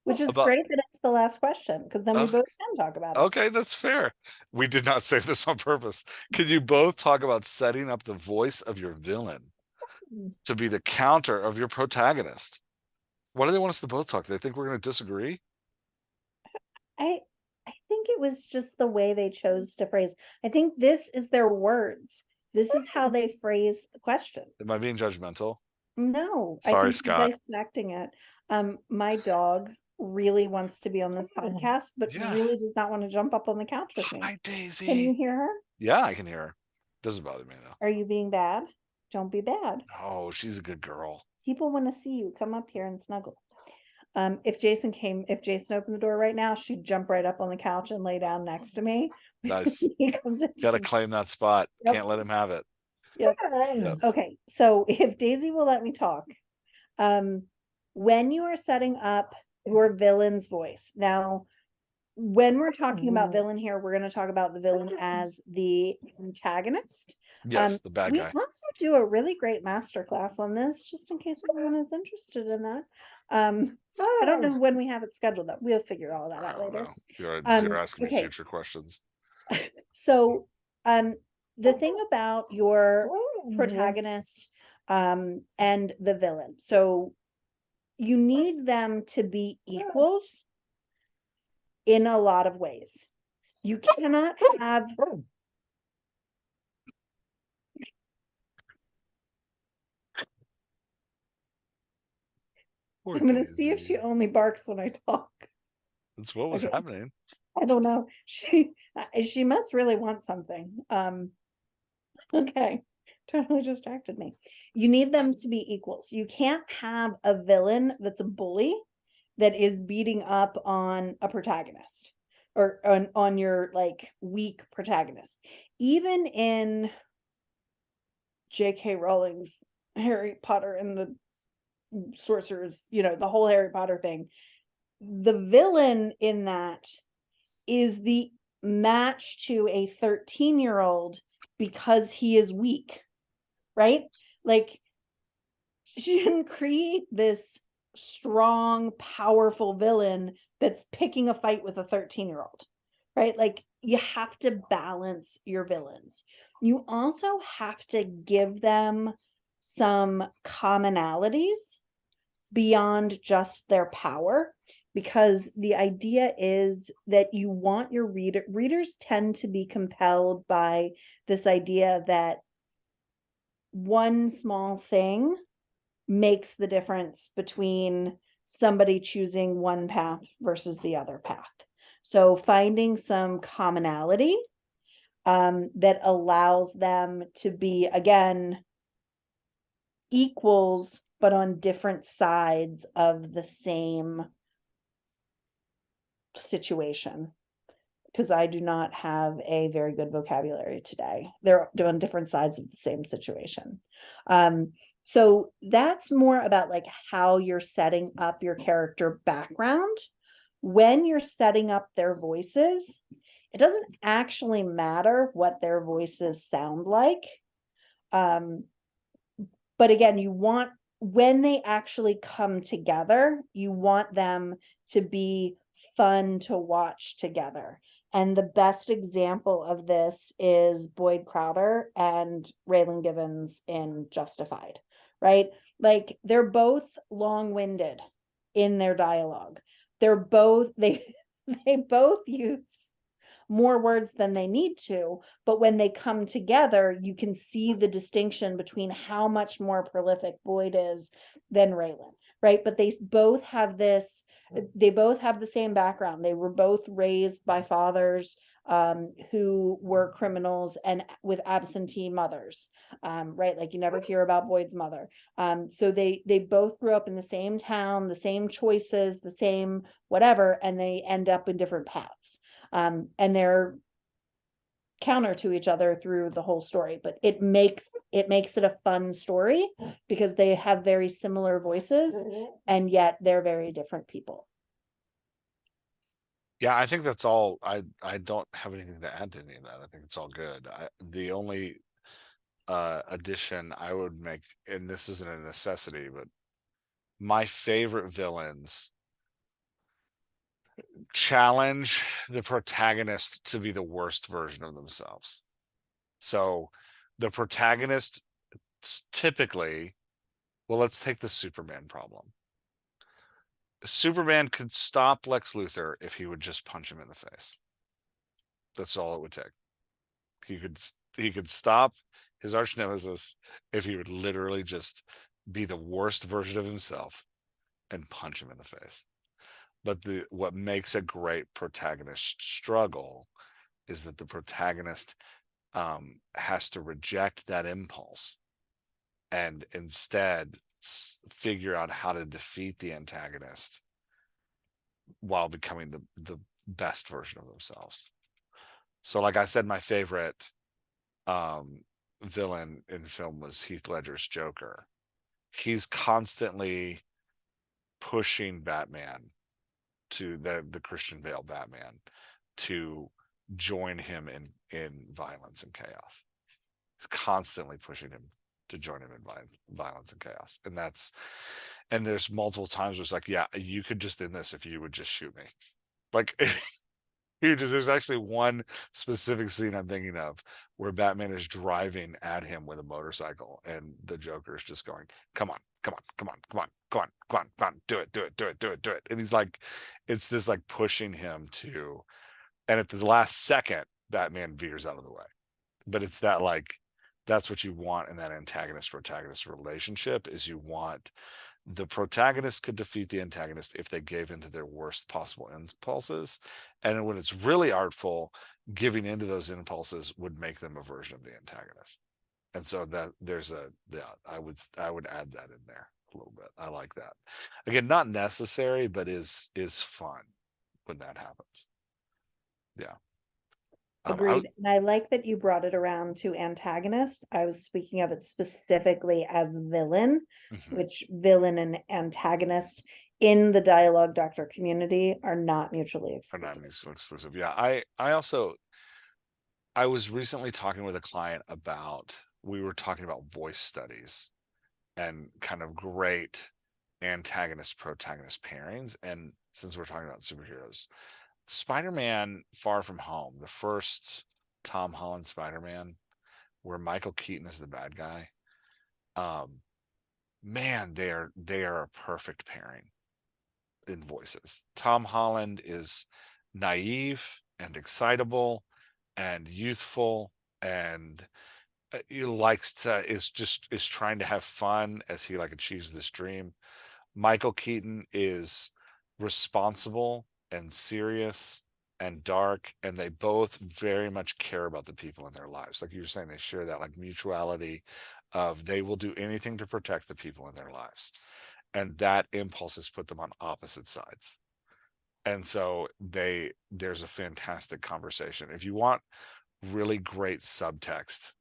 Speaker 2: which is
Speaker 1: about?
Speaker 2: great that it's the last question because then we
Speaker 1: Oh,
Speaker 2: both can talk about it.
Speaker 1: okay, that's fair. We did not say this on purpose. Can you both talk about setting up the voice of your villain to be the counter of your protagonist? Why do they want us to both talk? They think we're going to disagree?
Speaker 2: I I think it was just the way they chose to phrase. I think this is their words. This is how they phrase the question.
Speaker 1: Am I being judgmental?
Speaker 2: No, I
Speaker 1: Sorry,
Speaker 2: think you're
Speaker 1: Scott.
Speaker 2: dissecting it. My dog really wants to be on this podcast, but
Speaker 1: Yeah.
Speaker 2: really does not want to jump up on the couch with me.
Speaker 1: Hi,
Speaker 2: Can you
Speaker 1: Daisy.
Speaker 2: hear her?
Speaker 1: Yeah, I can hear her. Doesn't bother me though.
Speaker 2: Are you being bad? Don't be bad.
Speaker 1: Oh, she's a good girl.
Speaker 2: People want to see you. Come up here and snuggle. If Jason opened the door right now, she'd jump right up on the couch and lay down next to me.
Speaker 1: Nice.
Speaker 2: He comes in,
Speaker 1: Got to
Speaker 2: she's,
Speaker 1: claim that spot.
Speaker 2: yep,
Speaker 1: Can't let him have it.
Speaker 2: yep.
Speaker 1: Yep.
Speaker 2: Okay, so if Daisy will let me talk, um, when you are setting up your villain's voice, now when we're talking about villain here, we're going to talk about the villain as the antagonist.
Speaker 1: Yes, the bad
Speaker 2: We
Speaker 1: guy.
Speaker 2: also do a really great masterclass on this, just in case anyone is interested in that. I don't know when we have it scheduled, though. We'll figure all that
Speaker 1: I
Speaker 2: out
Speaker 1: don't
Speaker 2: later.
Speaker 1: know. You're asking me
Speaker 2: Okay,
Speaker 1: future questions.
Speaker 2: so the thing about your protagonist and the villain, so you need them to be equals in a lot of ways. You cannot have
Speaker 1: Poor
Speaker 2: I'm gonna see if she
Speaker 1: Daisy.
Speaker 2: only barks when I talk.
Speaker 1: That's what was
Speaker 2: Okay.
Speaker 1: happening.
Speaker 2: I don't know. She must really want something. Okay. Totally distracted me. You need them to be equals. You can't have a villain that's a bully that is beating up on a protagonist or on your like weak protagonist. Even in J.K. Rowling's Harry Potter and the Sorcerers, the whole Harry Potter thing, the villain in that is the match to a 13-year-old because he is weak, right? Like, she didn't create this strong, powerful villain that's picking a fight with a 13-year-old, right? Like, you have to balance your villains. You also have to give them some commonalities beyond just their power, because the idea is that you want your readers tend to be compelled by this idea that one small thing makes the difference between somebody choosing one path versus the other path. So finding some commonality that allows them to be, again, equals, but on different sides of the same situation, because I do not have a very good vocabulary today. They're doing different sides of the same situation. So that's more about like how you're setting up your character background. When you're setting up their voices, it doesn't actually matter what their voices sound like. But again, when they actually come together, you want them to be fun to watch together. And the best example of this is Boyd Crowder and Raylan Givens in Justified, right? Like, they're both long-winded in their dialogue. They they both use more words than they need to, but when they come together, you can see the distinction between how much more prolific Boyd is than Raylan, right? But they both have the same background. They were both raised by fathers who were criminals and with absentee mothers, right? Like, you never hear about Boyd's mother. So they both grew up in the same town, the same choices, the same whatever, and they end up in different paths. And they're counter to each other through the whole story, but it makes it a fun story because they have very similar voices and yet they're very different people.
Speaker 1: Yeah, I think that's all. I don't have anything to add to any of that. I think it's all good. The only addition I would make, and this isn't a necessity, but my favorite villains challenge the protagonist to be the worst version of themselves. So the protagonist typically, well, let's take the Superman problem. Superman could stop Lex Luthor if he would just punch him in the face. That's all it would take. He could he could stop his arch nemesis if he would literally just be the worst version of himself and punch him in the face. But the what makes a great protagonist struggle is that the protagonist has to reject that impulse and instead figure out how to defeat the antagonist while becoming the best version of themselves. So, like I said, my favorite um, villain in film was Heath Ledger's Joker. He's constantly pushing Batman to the Christian Bale Batman to join him in violence and chaos. He's constantly pushing him to join him in violence and chaos, and there's multiple times where it's like, yeah, you could just end this if you would just shoot me. Like there's actually one specific scene I'm thinking of where Batman is driving at him with a motorcycle and the Joker is just going, come on, come on, come on, come on, come on, come on, come on, do it, do it, do it, do it, do it. And he's like, it's this like pushing him to, and at the last second, Batman veers out of the way. But it's that like, that's what you want in that antagonist protagonist relationship is you want the protagonist could defeat the antagonist if they gave into their worst possible impulses. And when it's really artful, giving into those impulses would make them a version of the antagonist. And so that there's yeah, I would add that in there a little bit. I like that. Again, not necessary, but is fun when that happens. Yeah. I
Speaker 2: Agreed. And I like that you brought it around to antagonist. I was speaking of it specifically as villain,
Speaker 1: mhm,
Speaker 2: which villain and antagonist in the dialogue doctor community are not mutually
Speaker 1: are not
Speaker 2: exclusive.
Speaker 1: mutually exclusive. Yeah. I also I was recently talking with a client about we were talking about voice studies and kind of great antagonist protagonist pairings. And since we're talking about superheroes, Spider-Man Far From Home, the first Tom Holland Spider-Man, where Michael Keaton is the bad guy, um, man, they are a perfect pairing in voices. Tom Holland is naive and excitable and youthful and he likes to is trying to have fun as he like achieves this dream. Michael Keaton is responsible and serious and dark, and they both very much care about the people in their lives. Like you were saying, they share that like mutuality of they will do anything to protect the people in their lives. And that impulse has put them on opposite sides. And so there's a fantastic conversation. If you want really great subtext,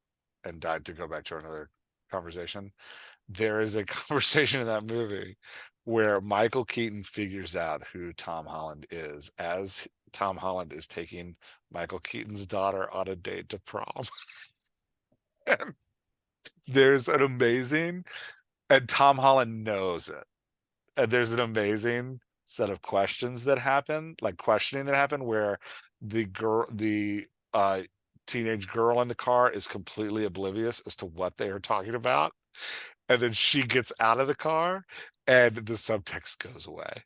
Speaker 1: and died to go back to another conversation, there is a conversation in that movie where Michael Keaton figures out who Tom Holland is as Tom Holland is taking Michael Keaton's daughter on a date to prom. And there's an amazing, and Tom Holland knows it. And there's an amazing set of questions that happen, like questioning that happen, where the teenage girl in the car is completely oblivious as to what they are talking about. And then she gets out of the car and the subtext goes away.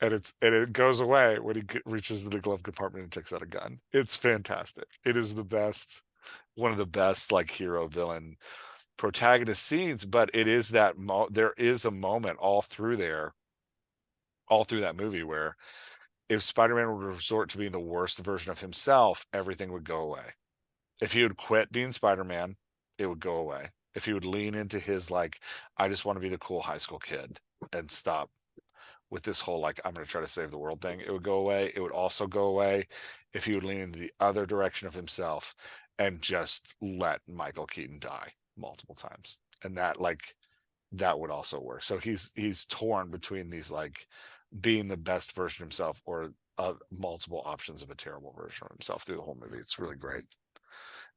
Speaker 1: And it goes away when he reaches the glove compartment and takes out a gun. It's fantastic. It is the best, one of the best like hero villain protagonist scenes. But it is that there is a moment all through that movie where if Spider-Man would resort to being the worst version of himself, everything would go away. If he would quit being Spider-Man, it would go away. If he would lean into his like, I just want to be the cool high school kid and stop with this whole like I'm going to try to save the world thing, it would go away. It would also go away if he would lean into the other direction of himself and just let Michael Keaton die multiple times. And that like that would also work. So he's torn between these like being the best version of himself, or multiple options of a terrible version of himself through the whole movie. It's really great.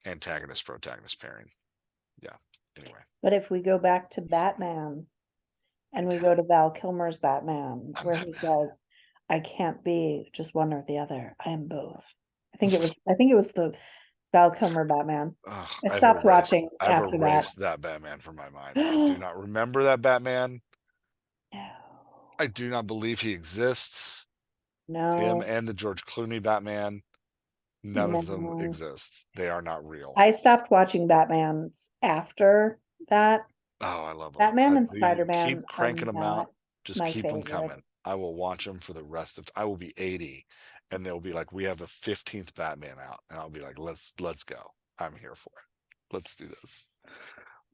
Speaker 1: Antagonist protagonist pairing. Yeah. Anyway,
Speaker 2: But if we go back to Batman and we go to Val Kilmer's Batman,
Speaker 1: I'm
Speaker 2: where he
Speaker 1: Batman.
Speaker 2: says, I can't be just one or the other. I am both. I think it was the Val Kilmer Batman.
Speaker 1: Ugh,
Speaker 2: I stopped watching
Speaker 1: I've
Speaker 2: after that.
Speaker 1: erased that Batman from my mind. I do not remember that Batman.
Speaker 2: No,
Speaker 1: I do not believe he exists. Him
Speaker 2: no,
Speaker 1: and the George Clooney Batman, none of them
Speaker 2: no.
Speaker 1: exist. They are not real.
Speaker 2: I stopped watching Batman after that.
Speaker 1: Oh, I love them.
Speaker 2: Batman and
Speaker 1: Dude,
Speaker 2: Spider-Man
Speaker 1: keep
Speaker 2: are
Speaker 1: cranking them out.
Speaker 2: not
Speaker 1: Just
Speaker 2: my
Speaker 1: keep them
Speaker 2: favorite.
Speaker 1: coming. I will watch them for the rest of. I will be 80, and they'll be like, "We have a 15th Batman out," and I'll be like, "Let's go. I'm here for it. Let's do this."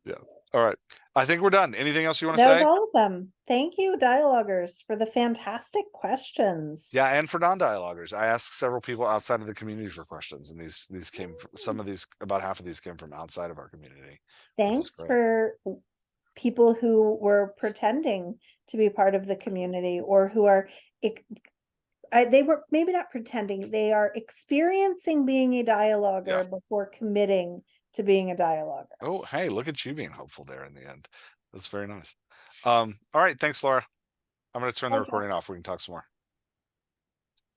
Speaker 1: Yeah. All right. I think we're done. Anything else you want to
Speaker 2: That was
Speaker 1: say?
Speaker 2: all of them. Thank you, dialoguers, for the fantastic questions.
Speaker 1: Yeah, and for non-dialoguers, I asked several people outside of the community for questions, and these came from, some of these, about half of these came from outside of our community, which is
Speaker 2: Thanks
Speaker 1: great.
Speaker 2: for people who were pretending to be part of the community or who are they were maybe not pretending, they are experiencing being a
Speaker 1: Yeah.
Speaker 2: dialoguer before committing to being a dialoguer.
Speaker 1: Oh, hey, look at you being hopeful there in the end. That's very nice. All right. Thanks, Laura. I'm going to turn the
Speaker 2: Okay.
Speaker 1: recording off. We can talk some more.